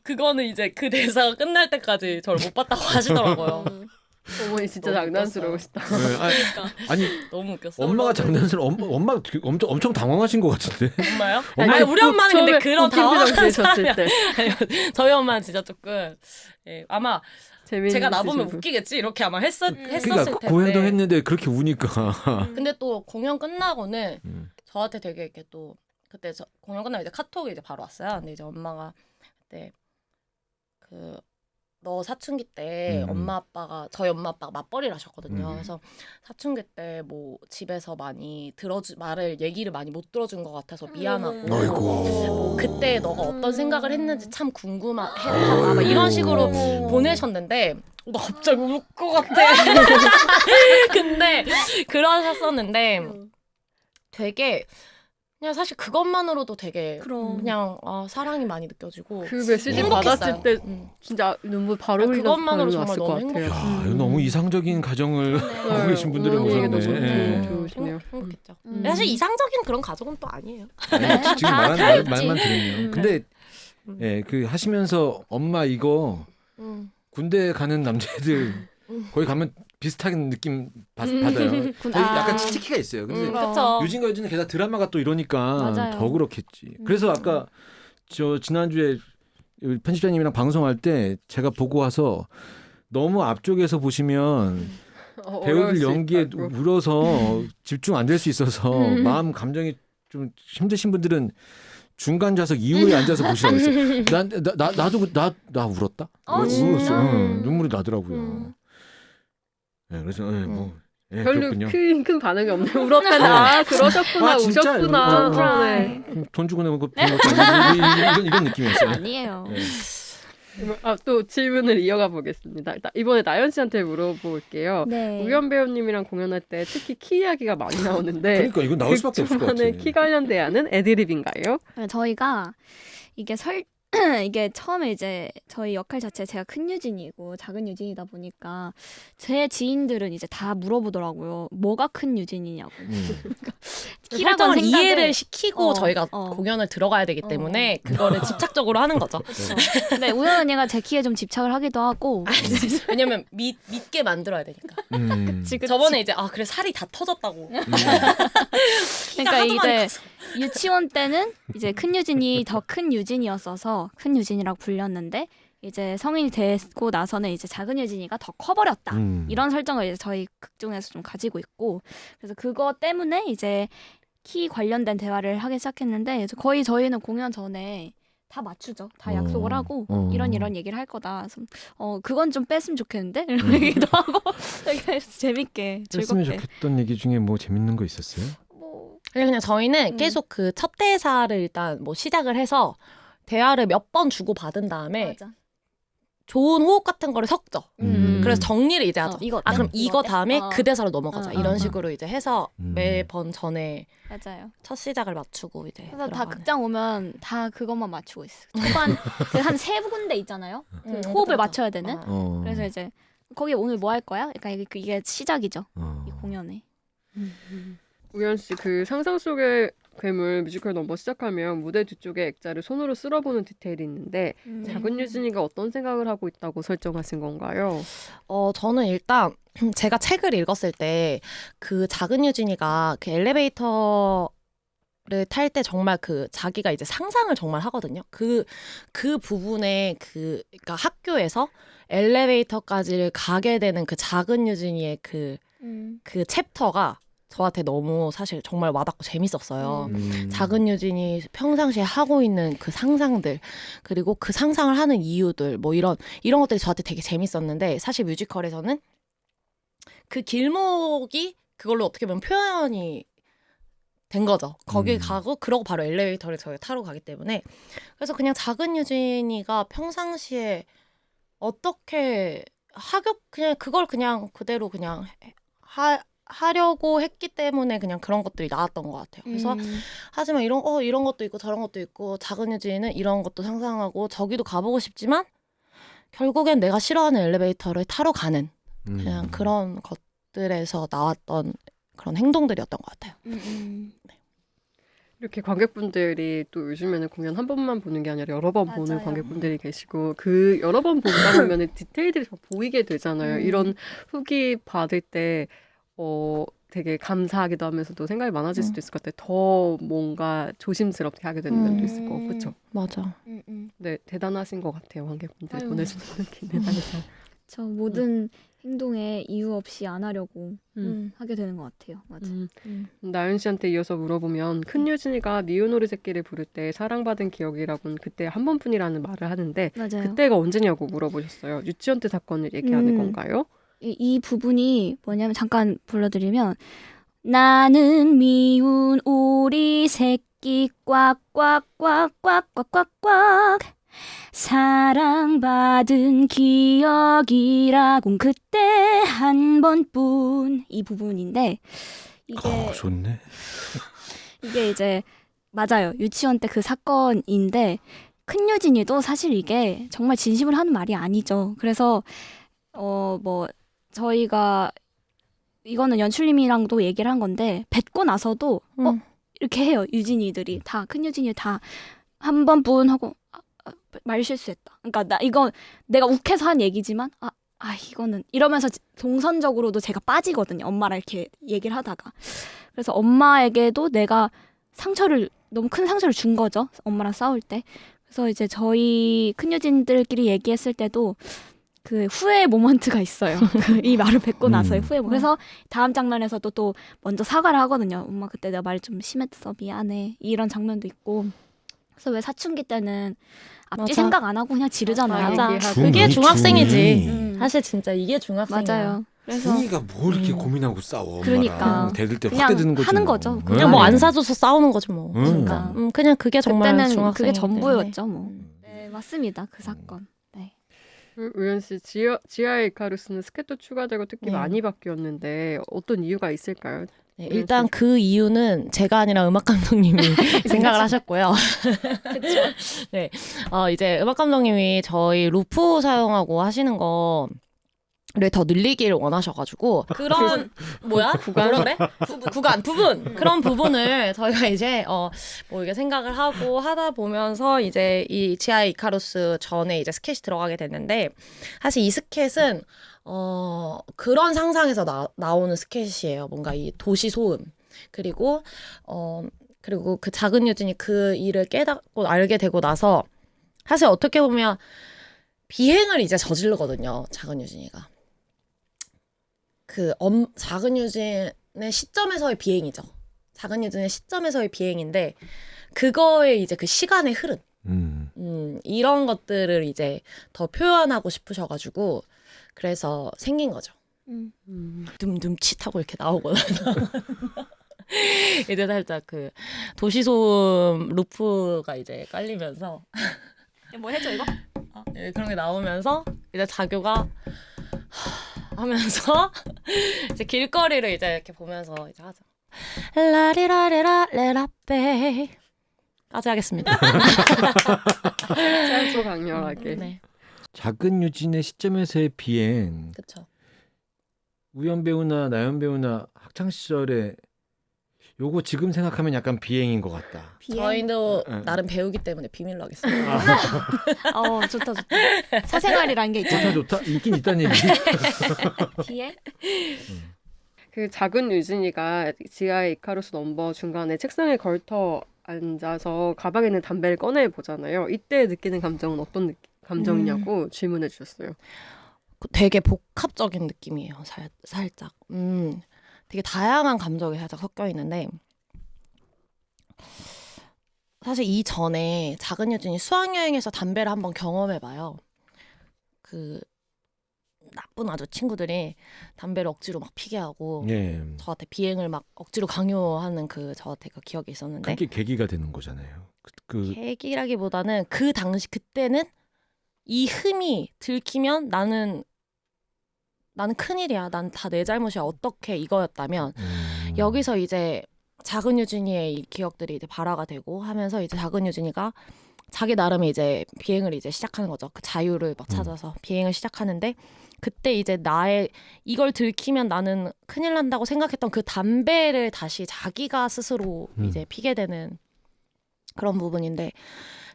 그거는 이제 그 대사가 끝날 때까지 저를 못 봤다고 하시더라고요. 어머니 진짜 너무 장난스러우시다. 네, 아니 너무 웃겼어요. 엄마가 장난스러워. 엄마 엄청 당황하신 것 같은데. 엄마요? 엄마 아니 우리 엄마는 근데 그런 웃긴 표정 당황한 지으셨을 사람이 때 아니에요. 저희 엄마는 진짜 조금 아마 재미있으시고. 제가 나보면 웃기겠지 이렇게 아마 했었을 그러니까 텐데. 고행동했는데 그렇게 우니까. 근데 또 공연 끝나고는 음. 저한테 되게 이렇게 또 그때 공연 끝나고 이제 카톡이 이제 바로 왔어요. 근데 이제 엄마가 그때 그 너 사춘기 때 저희 엄마 아빠가 맞벌이를 하셨거든요. 그래서 사춘기 때 뭐 집에서 많이 얘기를 많이 못 들어준 것 같아서 미안하고 어이구. 뭐 그때 너가 어떤 생각을 했는지 참 궁금하다 막 이런 식으로 보내셨는데 나 갑자기 울 것 같아. 근데 그러셨었는데 되게 그냥 사실 그것만으로도 되게 그럼. 그냥 사랑이 많이 느껴지고 그 메시지 행복했어요. 받았을 때 진짜 눈물 바로 흘렸을 그것만으로 정말 것 너무 같아요. 행복했어요. 야, 이거 너무 이상적인 가정을 하고 계신 분들을 어머니 얘기도 모셨네. 좋네요. 예. 좋으시네요. 행복했죠. 음. 사실 이상적인 그런 가족은 또 아니에요. 아니, 지금 다 말만 있지. 들으면. 근데 예, 그 하시면서 엄마 이거 군대 가는 남자애들 거기 가면 비슷한 느낌 받아요. 거의 약간 치트키가 있어요. 근데 그렇죠. 유진과 유진은 게다가 드라마가 또 이러니까 맞아요. 더 그렇겠지. 그래서 아까 저 지난주에 편집자님이랑 방송할 때 제가 보고 와서 너무 앞쪽에서 보시면 어려울 배우들 수 연기에 있다고. 울어서 집중 안 될 수 있어서 마음 감정이 좀 힘드신 분들은 중간 좌석 이후에 앉아서 보시라고 했어요. 나 울었다. 진짜? 눈물이 나더라고요. 네, 그래서 별로 그렇군요. 큰 반응이 없네. 울었다. 그러셨구나. 아, 진짜? 우셨구나. 어. 네. 돈 주고 내면 이런 느낌이었어요. 아니에요. 네. 또 질문을 이어가 보겠습니다. 일단 이번에 나연 씨한테 물어볼게요. 네. 우연 배우님이랑 공연할 때 특히 키 이야기가 많이 나오는데 그러니까 이건 나올 수밖에 없을 것 같아. 극 중간에 키 관련 대화는 애드립인가요? 저희가 이게 이게 처음에 이제 저희 역할 자체 제가 큰 유진이고 작은 유진이다 보니까 제 지인들은 이제 다 물어보더라고요. 뭐가 큰 유진이냐고. 키라고 설정을 생각을- 이해를 시키고 어, 저희가 어. 공연을 들어가야 되기 때문에 그거를 집착적으로 하는 거죠. 근데 우연 언니가 제 키에 좀 집착을 하기도 하고. 왜냐면 믿게 만들어야 되니까. 그치. 저번에 이제 그래 살이 다 터졌다고. 그러니까 하도 많이 이제 유치원 때는 이제 큰 유진이 더 큰 유진이었어서 큰 유진이라고 불렸는데 이제 성인이 되고 나서는 이제 작은 유진이가 더 커버렸다. 이런 설정을 이제 저희 극 중에서 좀 가지고 있고 그래서 그거 때문에 이제 키 관련된 대화를 하기 시작했는데 거의 저희는 공연 전에 다 맞추죠. 다 약속을 하고 이런 얘기를 할 거다. 그래서 그건 좀 뺐으면 좋겠는데 이런 얘기도 하고 되게 재밌게 했으면 즐겁게. 좋겠던 얘기 중에 뭐 재밌는 거 있었어요? 뭐 그냥 저희는 계속 그 첫 대사를 일단 뭐 시작을 해서 대화를 몇 번 주고 받은 다음에 맞아. 좋은 호흡 같은 거를 섞죠. 음. 그래서 정리를 이제 하죠. 이거 그럼 이거 어때? 다음에 그 대사로 넘어가자. 이런 어. 식으로 이제 해서 매번 전에 맞아요. 첫 시작을 맞추고 이제 그래서 다 들어가는. 극장 오면 다 그것만 맞추고 있어요. 초반 한 세 군데 있잖아요. 그 호흡을 그쵸. 맞춰야 되는. 그래서 이제 거기 오늘 뭐 할 거야? 약간 이게 시작이죠. 이 공연에. 우연 씨 그 상상 속의 괴물 뮤지컬 넘버 시작하면 무대 뒤쪽에 액자를 손으로 쓸어보는 디테일이 있는데 작은 유진이가 어떤 생각을 하고 있다고 설정하신 건가요? 저는 일단 제가 책을 읽었을 때 그 작은 유진이가 그 엘리베이터를 탈 때 정말 그 자기가 이제 상상을 정말 하거든요. 그 부분에 그러니까 학교에서 엘리베이터까지를 가게 되는 그 작은 유진이의 그 챕터가 저한테 너무 사실 정말 와닿고 재밌었어요. 음. 작은 유진이 평상시에 하고 있는 그 상상들, 그리고 그 상상을 하는 이유들, 뭐 이런 것들이 저한테 되게 재밌었는데, 사실 뮤지컬에서는 그 길목이 그걸로 어떻게 보면 표현이 된 거죠. 거기 가고 그러고 바로 엘리베이터를 저희 타러 가기 때문에. 그래서 그냥 작은 유진이가 평상시에 어떻게 그냥 그걸 그냥 그대로 그냥 하려고 했기 때문에 그냥 그런 것들이 나왔던 것 같아요. 그래서 하지만 이런 것도 있고 저런 것도 있고, 작은 유진이는 이런 것도 상상하고 저기도 가보고 싶지만 결국엔 내가 싫어하는 엘리베이터를 타러 가는 그냥 그런 것들에서 나왔던 그런 행동들이었던 것 같아요. 이렇게 관객분들이 또 요즘에는 공연 한 번만 보는 게 아니라 여러 번 보는 맞아요. 관객분들이 계시고, 그 여러 번 보다 보면 디테일들이 더 보이게 되잖아요. 이런 후기 받을 때 되게 감사하기도 하면서도 생각이 많아질 수도 있을 것 같아요. 더 뭔가 조심스럽게 하게 되는 면도 있을 거고, 그렇죠? 맞아. 네, 대단하신 것 같아요, 관객분들 아유. 보내주는 느낌에 대해서. 저 모든 행동에 이유 없이 안 하려고 하게 되는 것 같아요. 맞아. 나연 씨한테 이어서 물어보면, 큰 유진이가 미운오리 새끼를 부를 때 사랑받은 기억이라고는 그때 한 번뿐이라는 말을 하는데, 맞아요. 그때가 언제냐고 물어보셨어요. 유치원 때 사건을 얘기하는 건가요? 이 부분이 뭐냐면, 잠깐 불러드리면, 나는 미운 오리 새끼 꽉꽉꽉꽉꽉꽉꽉 사랑받은 기억이라곤 그때 한 번뿐. 이 부분인데, 이게 좋네. 이게 이제 맞아요. 유치원 때 그 사건인데, 큰 유진이도 사실 이게 정말 진심을 하는 말이 아니죠. 그래서 뭐 저희가 이거는 연출님이랑도 얘기를 한 건데, 뱉고 나서도 이렇게 해요. 유진이들이 다, 큰 유진이 다 한 번뿐 하고 말 실수했다. 그러니까 이거 내가 욱해서 한 얘기지만 이거는 이러면서 동선적으로도 제가 빠지거든요. 엄마랑 이렇게 얘기를 하다가. 그래서 엄마에게도 내가 너무 큰 상처를 준 거죠. 엄마랑 싸울 때. 그래서 이제 저희 큰유진들끼리 얘기했을 때도 그 후회 모먼트가 있어요. 이 말을 뱉고 나서의 후회 모먼트. 그래서 다음 장면에서도 또 먼저 사과를 하거든요. 엄마 그때 내가 말이 좀 심했어. 미안해. 이런 장면도 있고. 그래서 왜 사춘기 때는 앞뒤 맞아. 생각 안 하고 그냥 지르잖아요. 맞아. 얘기하고. 그게 중학생이지. 음. 사실 진짜 이게 중학생이야. 맞아요. 그래서 중이가 뭘 이렇게 고민하고 싸워. 그러니까. 엄마랑. 대들 때 그냥 확 대드는 거지. 하는 뭐. 거죠. 그냥 뭐 안 사줘서 싸우는 거지 뭐. 그러니까. 그냥 그게 정말 그때는 중학생. 그게 전부였죠. 뭐. 네, 맞습니다. 그 사건. 네. 우연 씨, 지하의 이카루스는 스케도 추가되고 특히 네. 많이 바뀌었는데 어떤 이유가 있을까요? 네, 일단 그 이유는 제가 아니라 음악 감독님이 생각을 하셨고요. 그렇죠. 네, 이제 음악 감독님이 저희 루프 사용하고 하시는 거를 더 늘리기를 원하셔가지고 그런 뭐야? 뭐라 그래? 부분 그런 부분을 저희가 이제 뭐 이게 생각을 하고 하다 보면서 이제 이 지하의 이카루스 전에 이제 스켓이 들어가게 됐는데, 사실 이 스켓은 그런 상상에서 나오는 스케치예요. 뭔가 이 도시 소음. 그리고 그 작은 유진이 그 일을 깨닫고 알게 되고 나서 사실 어떻게 보면 비행을 이제 저지르거든요. 작은 유진이가. 작은 유진의 시점에서의 비행이죠. 작은 유진의 시점에서의 비행인데, 그거에 이제 그 시간의 흐름. 이런 것들을 이제 더 표현하고 싶으셔가지고, 그래서 생긴 거죠. 둠둠칫하고 이렇게 나오거든요. 이제 살짝 그 도시소음 루프가 이제 깔리면서 뭐 해줘 이거? 그런 게 나오면서 이제 자교가 하면서 이제 길거리를 이제 이렇게 보면서 이제 하죠. 라리라리라 레라페 까지 하겠습니다. 짧고 강렬하게. 네, 작은 유진의 시점에서의 비행. 그렇죠. 우연 배우나 나연 배우나 학창 시절에 요거 지금 생각하면 약간 비행인 것 같다. 저희도 응. 나름 배우기 때문에 비밀로 하겠습니다. 좋다. 사생활이라는 게 있잖아요. 좋다. 있긴 있다는 얘기. 뒤에? 그 작은 유진이가 지하의 이카루스 넘버 중간에 책상에 걸터 앉아서 가방에 있는 담배를 꺼내 보잖아요. 이때 느끼는 감정은 어떤 감정이냐고 질문해 주셨어요. 되게 복합적인 느낌이에요. 살짝. 되게 다양한 감정이 살짝 섞여 있는데 사실 이전에 작은 유진이 수학여행에서 담배를 한번 경험해봐요. 그 나쁜 아주 친구들이 담배를 억지로 막 피게 하고 예. 저한테 비행을 막 억지로 강요하는 저한테 그 기억이 있었는데 그게 계기가 되는 거잖아요. 계기라기보다는 그 당시 그때는 이 흠이 들키면 나는 큰일이야. 난 다 내 잘못이야. 어떻게 이거였다면 여기서 이제 작은 유진이의 이 기억들이 이제 발화가 되고 하면서 이제 작은 유진이가 자기 나름의 이제 비행을 이제 시작하는 거죠. 그 자유를 막 찾아서 비행을 시작하는데 그때 이제 나의 이걸 들키면 나는 큰일 난다고 생각했던 그 담배를 다시 자기가 스스로 이제 피게 되는 그런 부분인데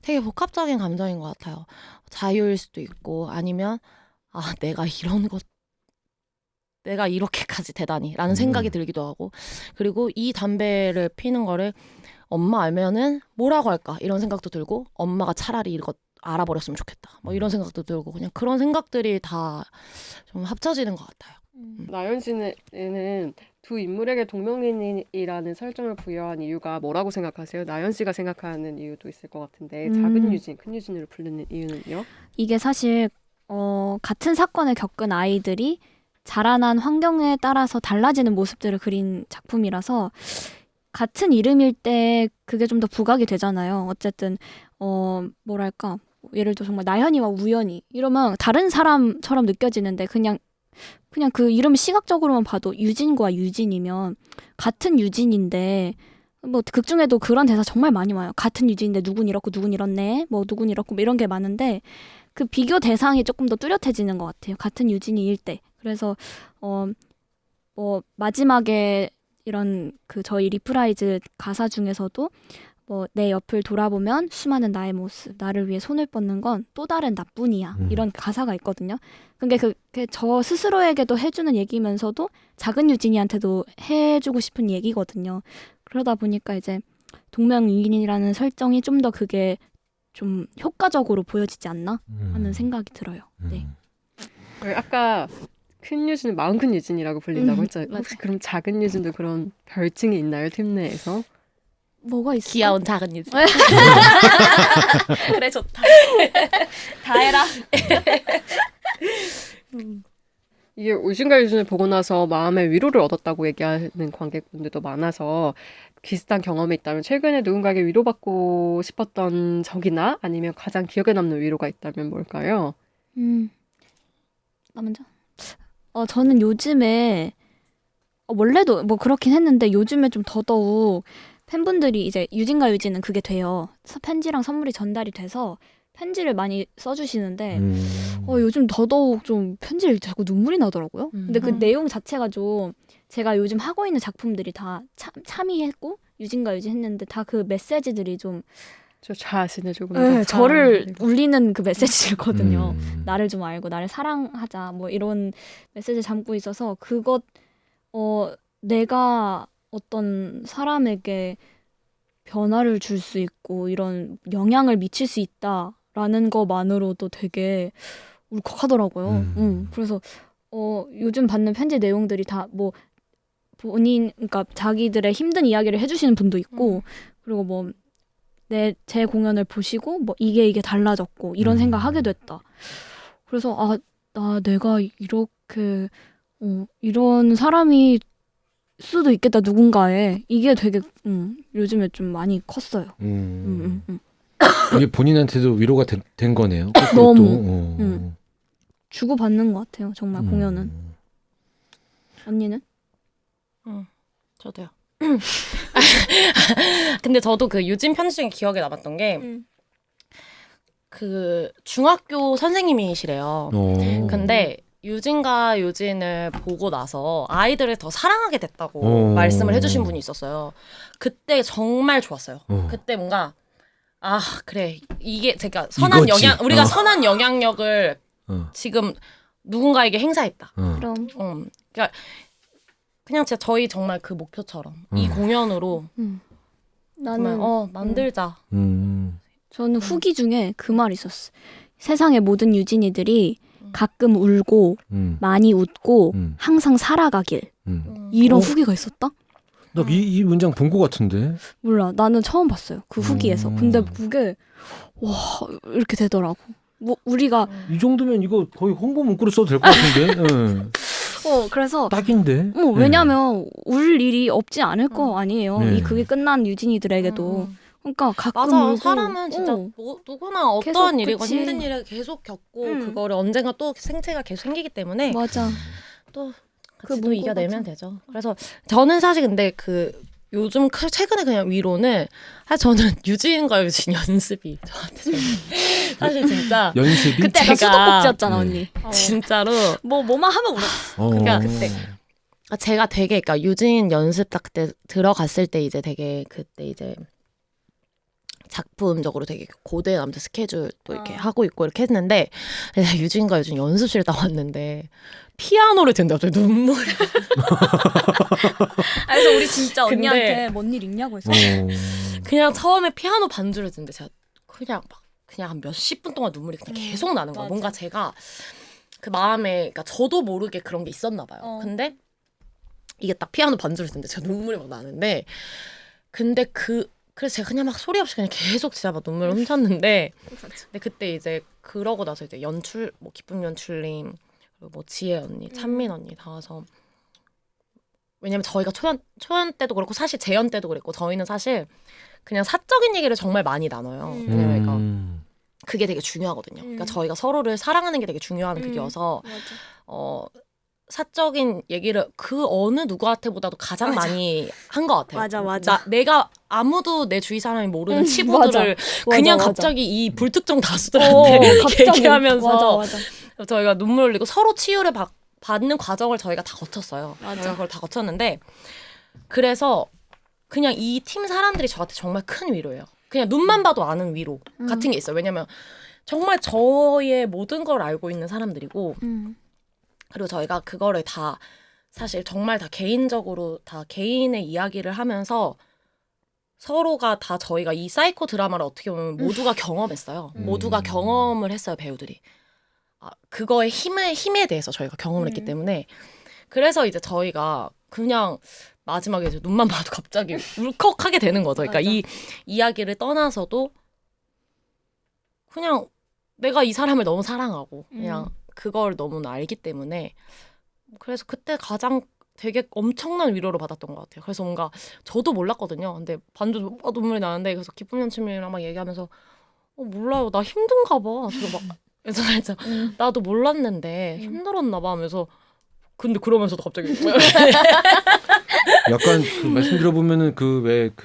되게 복합적인 감정인 것 같아요. 자유일 수도 있고 아니면 내가 이렇게까지 되다니 라는 생각이 들기도 하고 그리고 이 담배를 피는 거를 엄마 알면은 뭐라고 할까 이런 생각도 들고 엄마가 차라리 이거 알아버렸으면 좋겠다 뭐 이런 생각도 들고 그냥 그런 생각들이 다 좀 합쳐지는 것 같아요. 나연 씨는 두 인물에게 동명이인이라는 설정을 부여한 이유가 뭐라고 생각하세요? 나연 씨가 생각하는 이유도 있을 것 같은데 작은 유진, 큰 유진으로 부르는 이유는요? 이게 사실 같은 사건을 겪은 아이들이 자라난 환경에 따라서 달라지는 모습들을 그린 작품이라서 같은 이름일 때 그게 좀 더 부각이 되잖아요. 어쨌든 뭐랄까 예를 들어 정말 나현이와 우연이 이러면 다른 사람처럼 느껴지는데 그냥 그 이름 시각적으로만 봐도 유진과 유진이면 같은 유진인데 뭐 극 중에도 그런 대사 정말 많이 와요. 같은 유진인데 누군 이렇고 누군 이렇네. 뭐 누군 이렇고 뭐 이런 게 많은데 그 비교 대상이 조금 더 뚜렷해지는 것 같아요. 같은 유진이일 때. 그래서 뭐 마지막에 이런 그 저희 리프라이즈 가사 중에서도 뭐 내 옆을 돌아보면 수많은 나의 모습, 나를 위해 손을 뻗는 건 또 다른 나뿐이야. 이런 가사가 있거든요. 근데 그게 저 스스로에게도 해주는 얘기면서도 작은 유진이한테도 해주고 싶은 얘기거든요. 그러다 보니까 이제 동명이인이라는 설정이 좀 더 그게 좀 효과적으로 보여지지 않나 하는 생각이 들어요. 네. 아까 큰 유진은 마음 큰 유진이라고 불린다고 했잖아요. 혹시 그럼 작은 유진도 그런 별칭이 있나요? 팀 내에서? 뭐가 있을까? 귀여운 작은 유진. 그래 좋다. 다 해라. 이게 유진과 유진을 보고 나서 마음의 위로를 얻었다고 얘기하는 관객분들도 많아서 비슷한 경험이 있다면 최근에 누군가에게 위로받고 싶었던 적이나 아니면 가장 기억에 남는 위로가 있다면 뭘까요? 나 먼저. 저는 요즘에 원래도 뭐 그렇긴 했는데 요즘에 좀 더더욱 팬분들이 이제 유진과 유진은 그게 돼요. 편지랑 선물이 전달이 돼서 편지를 많이 써주시는데 요즘 더더욱 좀 편지를 자꾸 눈물이 나더라고요. 근데 그 내용 자체가 좀 제가 요즘 하고 있는 작품들이 다 참여했고 유진과 유진 했는데 다 그 메시지들이 좀 저 자신을 조금 네, 더 저를 사랑하고. 울리는 그 메시지거든요. 나를 좀 알고 나를 사랑하자 뭐 이런 메시지를 담고 있어서 그것 내가 어떤 사람에게 변화를 줄 수 있고 이런 영향을 미칠 수 있다라는 것만으로도 되게 울컥하더라고요. 그래서 요즘 받는 편지 내용들이 다 뭐 그러니까 자기들의 힘든 이야기를 해주시는 분도 있고 그리고 뭐 제 공연을 보시고 뭐 이게 달라졌고 이런 생각하게 됐다. 그래서 내가 이렇게 이런 사람이 수도 있겠다 누군가에 이게 되게 요즘에 좀 많이 컸어요. 이게 본인한테도 위로가 된 거네요. 너무 주고 받는 것 같아요. 정말 공연은. 언니는? 저도요. 근데 저도 그 유진 편지 중에 기억에 남았던 게 그 중학교 선생님이시래요. 근데 유진과 유진을 보고 나서 아이들을 더 사랑하게 됐다고 말씀을 해주신 분이 있었어요. 그때 정말 좋았어요. 그때 뭔가 그래 이게 제가 우리가 선한 영향력을 지금 누군가에게 행사했다. 그럼 그러니까 그냥 진짜 저희 정말 그 목표처럼 이 공연으로 나는 정말 만들자. 저는 후기 중에 그 말 있었어. 세상의 모든 유진이들이 가끔 울고 많이 웃고 항상 살아가길 이런 어? 후기가 있었다? 나 이 문장 본 것 같은데. 몰라. 나는 처음 봤어요. 그 후기에서. 근데 그게 와 이렇게 되더라고. 뭐 우리가 이 정도면 이거 거의 홍보 문구로 써도 될 것 같은데. 응. 그래서 딱인데. 왜냐면 울 일이 없지 않을 거 아니에요. 네. 이 그게 끝난 유진이들에게도. 그러니까 가끔 맞아. 울고, 사람은 진짜 누구나 계속, 어떠한 일이건 그치. 힘든 일을 계속 겪고 응. 그거를 언젠가 또 생체가 계속 생기기 때문에 맞아. 또 그 같이 또 문구 이겨내면 맞아. 되죠. 그래서 저는 사실 근데 요즘 최근에 그냥 위로는 사실 저는 유진과 유진 연습이 저한테 좀 사실 진짜 연습이. 그때 제가- 수도꼭지였잖아 네. 언니. 진짜로 뭐만 하면 울어. 그러니까 그때 제가 되게 그러니까 유진 연습 딱 그때 들어갔을 때 이제 되게 그때 이제 작품적으로 되게 고대 남자 스케줄도 이렇게 하고 있고 이렇게 했는데 유진과 유진 연습실 나왔는데 피아노를 듣는데 갑자기 눈물이 그래서 우리 진짜 근데- 언니한테 뭔 일 있냐고 했어. 그냥 처음에 피아노 반주를 듣는데 제가 그냥 한 몇십 분 동안 눈물이 그냥 계속 나는 거예요. 맞아. 뭔가 제가 그 마음에 그러니까 저도 모르게 그런 게 있었나 봐요. 근데 이게 딱 피아노 반주를 듣는데 제가 눈물이 막 나는데 근데 그래서 제가 그냥 막 소리 없이 그냥 계속 진짜 막 눈물을 훔쳤는데 근데 그때 이제 그러고 나서 이제 연출 뭐 기쁨 연출님 그리고 뭐 지혜 언니 찬민 언니 다 와서 왜냐면 저희가 초연 때도 그렇고 사실 재연 때도 그랬고 저희는 사실 그냥 사적인 얘기를 정말 많이 나눠요. 왜냐면 그러니까 그게 되게 중요하거든요. 그러니까 저희가 서로를 사랑하는 게 되게 중요한 그게여서 사적인 얘기를 그 어느 누구한테보다도 가장 많이 한 것 같아요. 맞아. 내가 아무도 내 주위 사람이 모르는 치부들을 그냥 맞아. 갑자기 이 불특정 다수들한테 얘기하면서 맞아. 저희가 눈물 흘리고 서로 치유를 받는 과정을 저희가 다 거쳤어요. 맞아. 저희가 그걸 다 거쳤는데 그래서 그냥 이 팀 사람들이 저한테 정말 큰 위로예요. 그냥 눈만 봐도 아는 위로 같은 게 있어요. 왜냐면 정말 저의 모든 걸 알고 있는 사람들이고 그리고 저희가 그거를 다 사실 정말 다 개인적으로 다 개인의 이야기를 하면서 서로가 다 저희가 이 사이코 드라마를 어떻게 보면 모두가 경험했어요. 모두가 경험을 했어요, 배우들이. 그거의 힘에 대해서 저희가 경험을 했기 때문에 그래서 이제 저희가 그냥 마지막에 이제 눈만 봐도 갑자기 울컥하게 되는 거죠. 그러니까 이 이야기를 떠나서도 그냥 내가 이 사람을 너무 사랑하고 그냥 그걸 너무나 알기 때문에 그래서 그때 가장 되게 엄청난 위로를 받았던 것 같아요. 그래서 뭔가 저도 몰랐거든요. 근데 반주 눈물이 나는데 그래서 기쁨 연출님이랑 막 얘기하면서 몰라요. 나 힘든가 봐. 그래서 막 그래서 살짝 나도 몰랐는데 힘들었나 봐 하면서 근데 그러면서도 갑자기 약간 그 말씀 들어보면은 그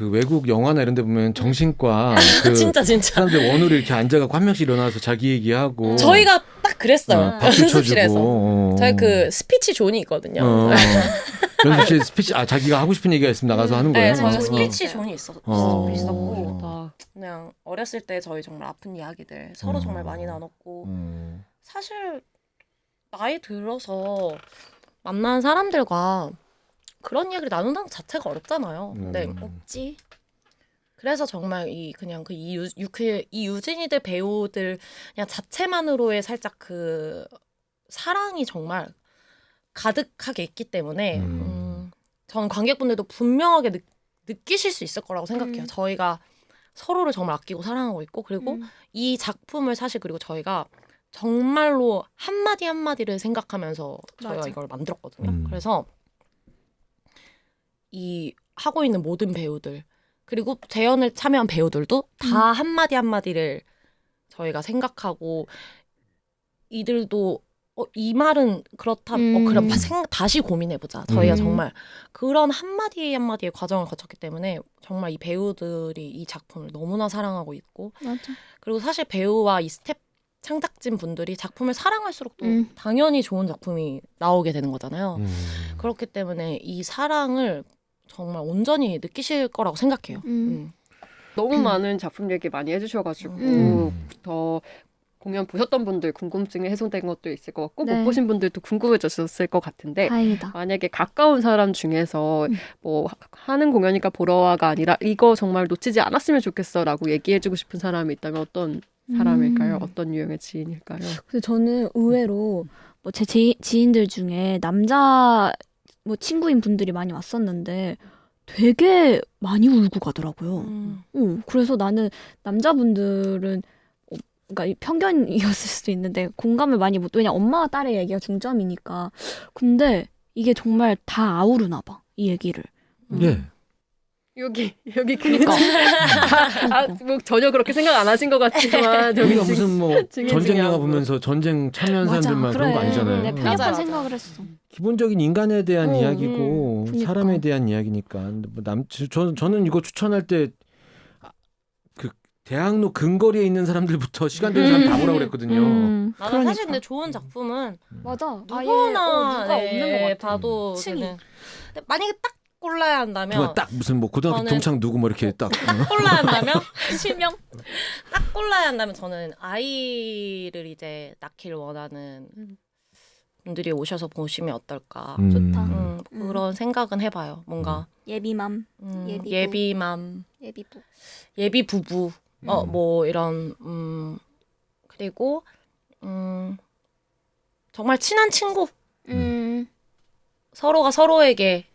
외국 영화나 이런 데 보면 정신과 그 진짜 사람들 원으로 이렇게 앉아갖고 한 명씩 일어나서 자기 얘기하고 저희가 딱 그랬어요. 박수 연습실에서 쳐주고 저희 그 스피치 존이 있거든요. 연습실 스피치 자기가 하고 싶은 얘기가 있으면 나가서 하는 거예요. 네, 저희가 어. 스피치 존이 있었고 어. 그냥 어렸을 때 저희 정말 아픈 이야기들 서로 정말 많이 나눴고 사실 나이 들어서 만난 사람들과 그런 이야기를 나눈다는 것 자체가 어렵잖아요. 근데 없지. 그래서 정말 이 유진이들 배우들 그냥 자체만으로의 살짝 그 사랑이 정말 가득하게 있기 때문에 저는 관객분들도 분명하게 느끼실 수 있을 거라고 생각해요. 저희가 서로를 정말 아끼고 사랑하고 있고 그리고 이 작품을 사실 그리고 저희가 정말로 한마디 한마디를 생각하면서 저희가 맞아. 이걸 만들었거든요. 그래서 이 하고 있는 모든 배우들 그리고 재연을 참여한 배우들도 다 한마디 한마디를 저희가 생각하고 이들도 이 말은 그렇다. 그럼 다시 고민해보자. 저희가 정말 그런 한마디 한마디의 과정을 거쳤기 때문에 정말 이 배우들이 이 작품을 너무나 사랑하고 있고 맞아. 그리고 사실 배우와 이 스텝 창작진 분들이 작품을 사랑할수록 또 당연히 좋은 작품이 나오게 되는 거잖아요. 그렇기 때문에 이 사랑을 정말 온전히 느끼실 거라고 생각해요. 너무 많은 작품 얘기 많이 해주셔가지고 더 공연 보셨던 분들 궁금증이 해소된 것도 있을 것 같고 네. 못 보신 분들도 궁금해졌을 것 같은데 다행이다. 만약에 가까운 사람 중에서 뭐 하는 공연이니까 보러 와가 아니라 이거 정말 놓치지 않았으면 좋겠어라고 얘기해주고 싶은 사람이 있다면 어떤 사람일까요? 어떤 유형의 지인일까요? 근데 저는 의외로 뭐 제 지인들 중에 남자 뭐 친구인 분들이 많이 왔었는데 되게 많이 울고 가더라고요. 그래서 나는 남자분들은 그러니까 이 편견이었을 수도 있는데 공감을 많이 못, 왜냐 엄마와 딸의 얘기가 중점이니까. 근데 이게 정말 다 아우르나 봐, 이 얘기를. 예. 여기 뭐 전혀 그렇게 생각 안 하신 것 같지만 저기 우리가 지금 무슨 뭐 증인 전쟁 중에 영화 한 분. 보면서 전쟁 참여한 맞아, 사람들만 그런 거 그래. 아니잖아요. 내 편협한 맞아. 생각을 했어. 기본적인 인간에 대한 이야기고 그러니까. 사람에 대한 이야기니까. 뭐 저는 이거 추천할 때 그 대학로 근거리에 있는 사람들부터 시간 되는 사람 다 보라고 그랬거든요. 나는 사실 근데 좋은 작품은 맞아. 아예, 누구나 누가 없는 것 같아. 봐도 층이. 되는. 근데 만약에 딱 골라야 한다면 누가 딱 무슨 뭐 고등학교 저는- 동창 누구 뭐 이렇게 딱 골라야 한다면 실명? 딱 골라야 한다면 저는 아이를 이제 낳기를 원하는 분들이 오셔서 보시면 어떨까. 좋다. 그런 생각은 해봐요. 뭔가 예비맘, 예비부. 예비맘, 예비부. 예비 부부, 뭐 이런 그리고 정말 친한 친구, 서로가 서로에게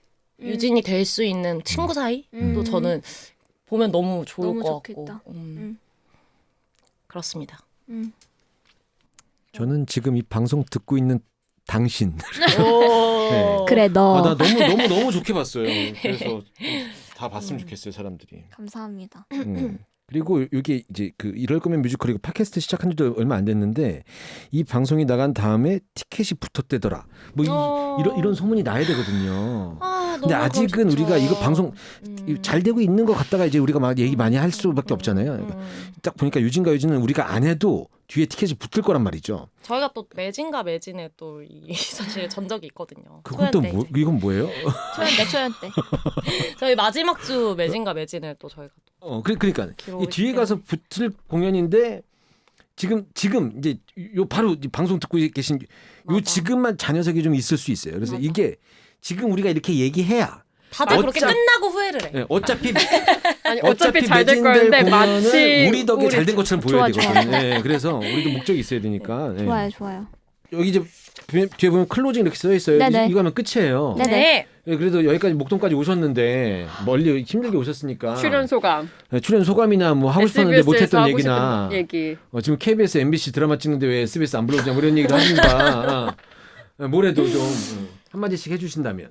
유진이 될 수 있는 친구 사이도 저는 보면 너무 좋을 너무 것 좋겠다. 같고 그렇습니다. 저는 지금 이 방송 듣고 있는 당신. 오. 그래 너. 나 너무 좋게 봤어요. 그래서 다 봤으면 좋겠어요, 사람들이. 감사합니다. 그리고 이게 이제 그 이럴 거면 뮤지컬 이거 팟캐스트 시작한 지도 얼마 안 됐는데 이 방송이 나간 다음에 티켓이 붙었대더라. 뭐 이런 소문이 나야 되거든요. 근데 아직은 우리가 이거 방송 잘 되고 있는 것 같다가 이제 우리가 막 얘기 많이 할 수밖에 없잖아요. 그러니까 딱 보니까 유진과 유진은 우리가 안 해도 뒤에 티켓이 붙을 거란 말이죠. 저희가 또 매진과 매진에 또 사실 전적이 있거든요. 그건 또 초연 때 뭐, 이제. 이건 뭐예요? 초연 때. 저희 마지막 주 매진과 매진을 또 저희가 또 그러니까 기록을 이 뒤에 했기 가서 붙을 공연인데 지금 이제 요 바로 이 방송 듣고 계신 요 맞아. 지금만 잔여석이 좀 있을 수 있어요. 그래서 맞아. 이게 지금 우리가 이렇게 얘기해야 다들 그렇게 어차- 끝나고 후회를 해. 예, 어차피 아니 어차피 잘 될 매진될 거였는데 공연은 마치 우리 덕에 잘 된 것처럼 보여야 좋아, 되거든요. 예, 그래서 우리도 목적이 있어야 되니까. 예. 좋아요, 좋아요. 여기 이제 뒤에 보면 클로징 이렇게 써 있어요. 네네. 이거 하면 끝이에요. 네네. 예, 그래도 여기까지 목동까지 오셨는데 멀리 힘들게 오셨으니까 출연 소감, 예, 출연 소감이나 뭐 하고 싶었는데 SBS에서 못했던 하고 얘기나 싶은 얘기. 지금 KBS, MBC 드라마 찍는데 왜 SBS 안 불러주냐 뭐 이런 얘기도 하시니까 뭐래도 좀 한마디씩 해주신다면.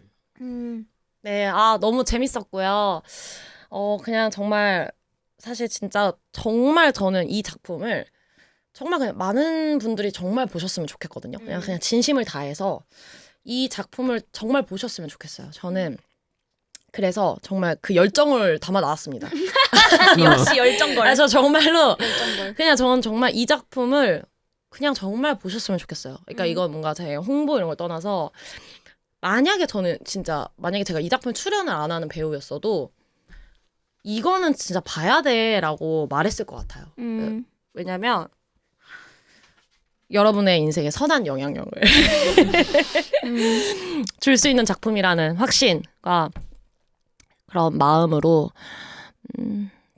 네, 너무 재밌었고요. 그냥 정말 사실 진짜 정말 저는 이 작품을 정말 그냥 많은 분들이 정말 보셨으면 좋겠거든요. 그냥 진심을 다해서 이 작품을 정말 보셨으면 좋겠어요. 저는 그래서 정말 그 열정을 담아 나왔습니다. 역시 열정걸. 그래서 정말로 열정걸. 그냥 저는 정말 이 작품을 그냥 정말 보셨으면 좋겠어요. 그러니까 이건 뭔가 제 홍보 이런 걸 떠나서 만약에 제가 이 작품에 출연을 안 하는 배우였어도 이거는 진짜 봐야 돼라고 말했을 것 같아요. 왜냐면 여러분의 인생에 선한 영향력을 줄 수 있는 작품이라는 확신과 그런 마음으로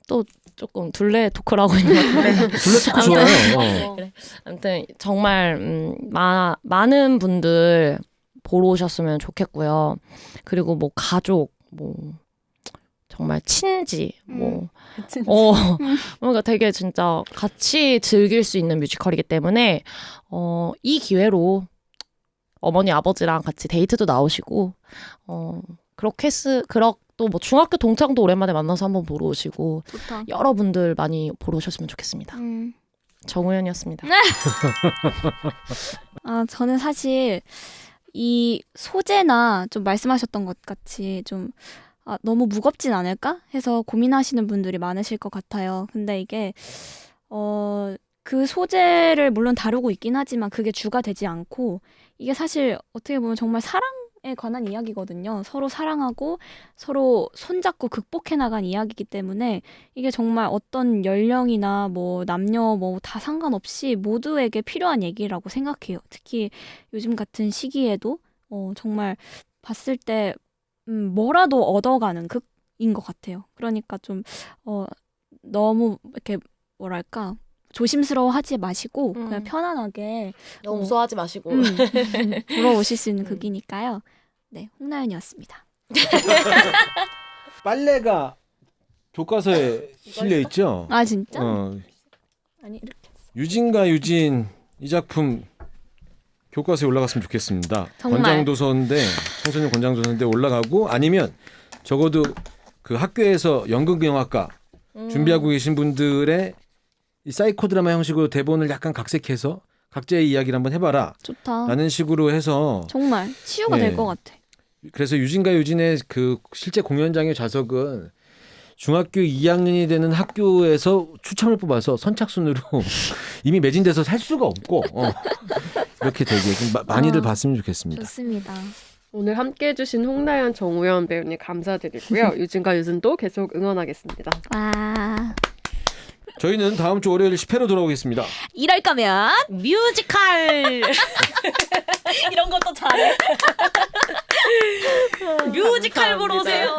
또 조금 둘레 토크를 하고 있는 것 같은데 블랙토크 좋아요. 아무튼 정말 많은 분들 보러 오셨으면 좋겠고요. 그리고 뭐 가족, 뭐 정말 친지, 뭐 뭔가 되게 진짜 같이 즐길 수 있는 뮤지컬이기 때문에 이 기회로 어머니 아버지랑 같이 데이트도 나오시고 그렇게 또 뭐 중학교 동창도 오랜만에 만나서 한번 보러 오시고 좋다. 여러분들 많이 보러 오셨으면 좋겠습니다. 정우현이었습니다. 저는 사실 이 소재나 좀 말씀하셨던 것 같이 좀 너무 무겁진 않을까 해서 고민하시는 분들이 많으실 것 같아요. 근데 이게 그 소재를 물론 다루고 있긴 하지만 그게 주가 되지 않고 이게 사실 어떻게 보면 정말 사랑에 관한 이야기거든요. 서로 사랑하고 서로 손잡고 극복해 나간 이야기이기 때문에 이게 정말 어떤 연령이나 뭐 남녀 뭐 다 상관없이 모두에게 필요한 얘기라고 생각해요. 특히 요즘 같은 시기에도 정말 봤을 때 뭐라도 얻어가는 극인 것 같아요. 그러니까 좀 너무 이렇게 뭐랄까 조심스러워하지 마시고 그냥 편안하게 너무 무서워하지 마시고 돌아오실 수 있는 극이니까요. 네, 홍나연이었습니다. 빨래가 교과서에 실려 있죠. 아 진짜? 아니 이렇게 유진과 유진 이 작품 교과서에 올라갔으면 좋겠습니다. 정말. 권장도서인데 청소년 권장도서인데 올라가고 아니면 적어도 그 학교에서 연극영화과 준비하고 계신 분들의 이 사이코 드라마 형식으로 대본을 약간 각색해서 각자의 이야기를 한번 해봐라 좋다. 라는 식으로 해서 정말 치유가 네. 될 것 같아. 그래서 유진과 유진의 그 실제 공연장의 좌석은 중학교 2학년이 되는 학교에서 추첨을 뽑아서 선착순으로 이미 매진돼서 살 수가 없고 이렇게 되게 좀 많이들 봤으면 좋겠습니다. 좋습니다. 오늘 함께해 주신 홍나연, 정우현 배우님 감사드리고요. 유진과 유진도 계속 응원하겠습니다. 와 저희는 다음 주 월요일 10회로 돌아오겠습니다. 이럴 거면 뮤지컬 이런 것도 잘해. 뮤지컬 보러 오세요.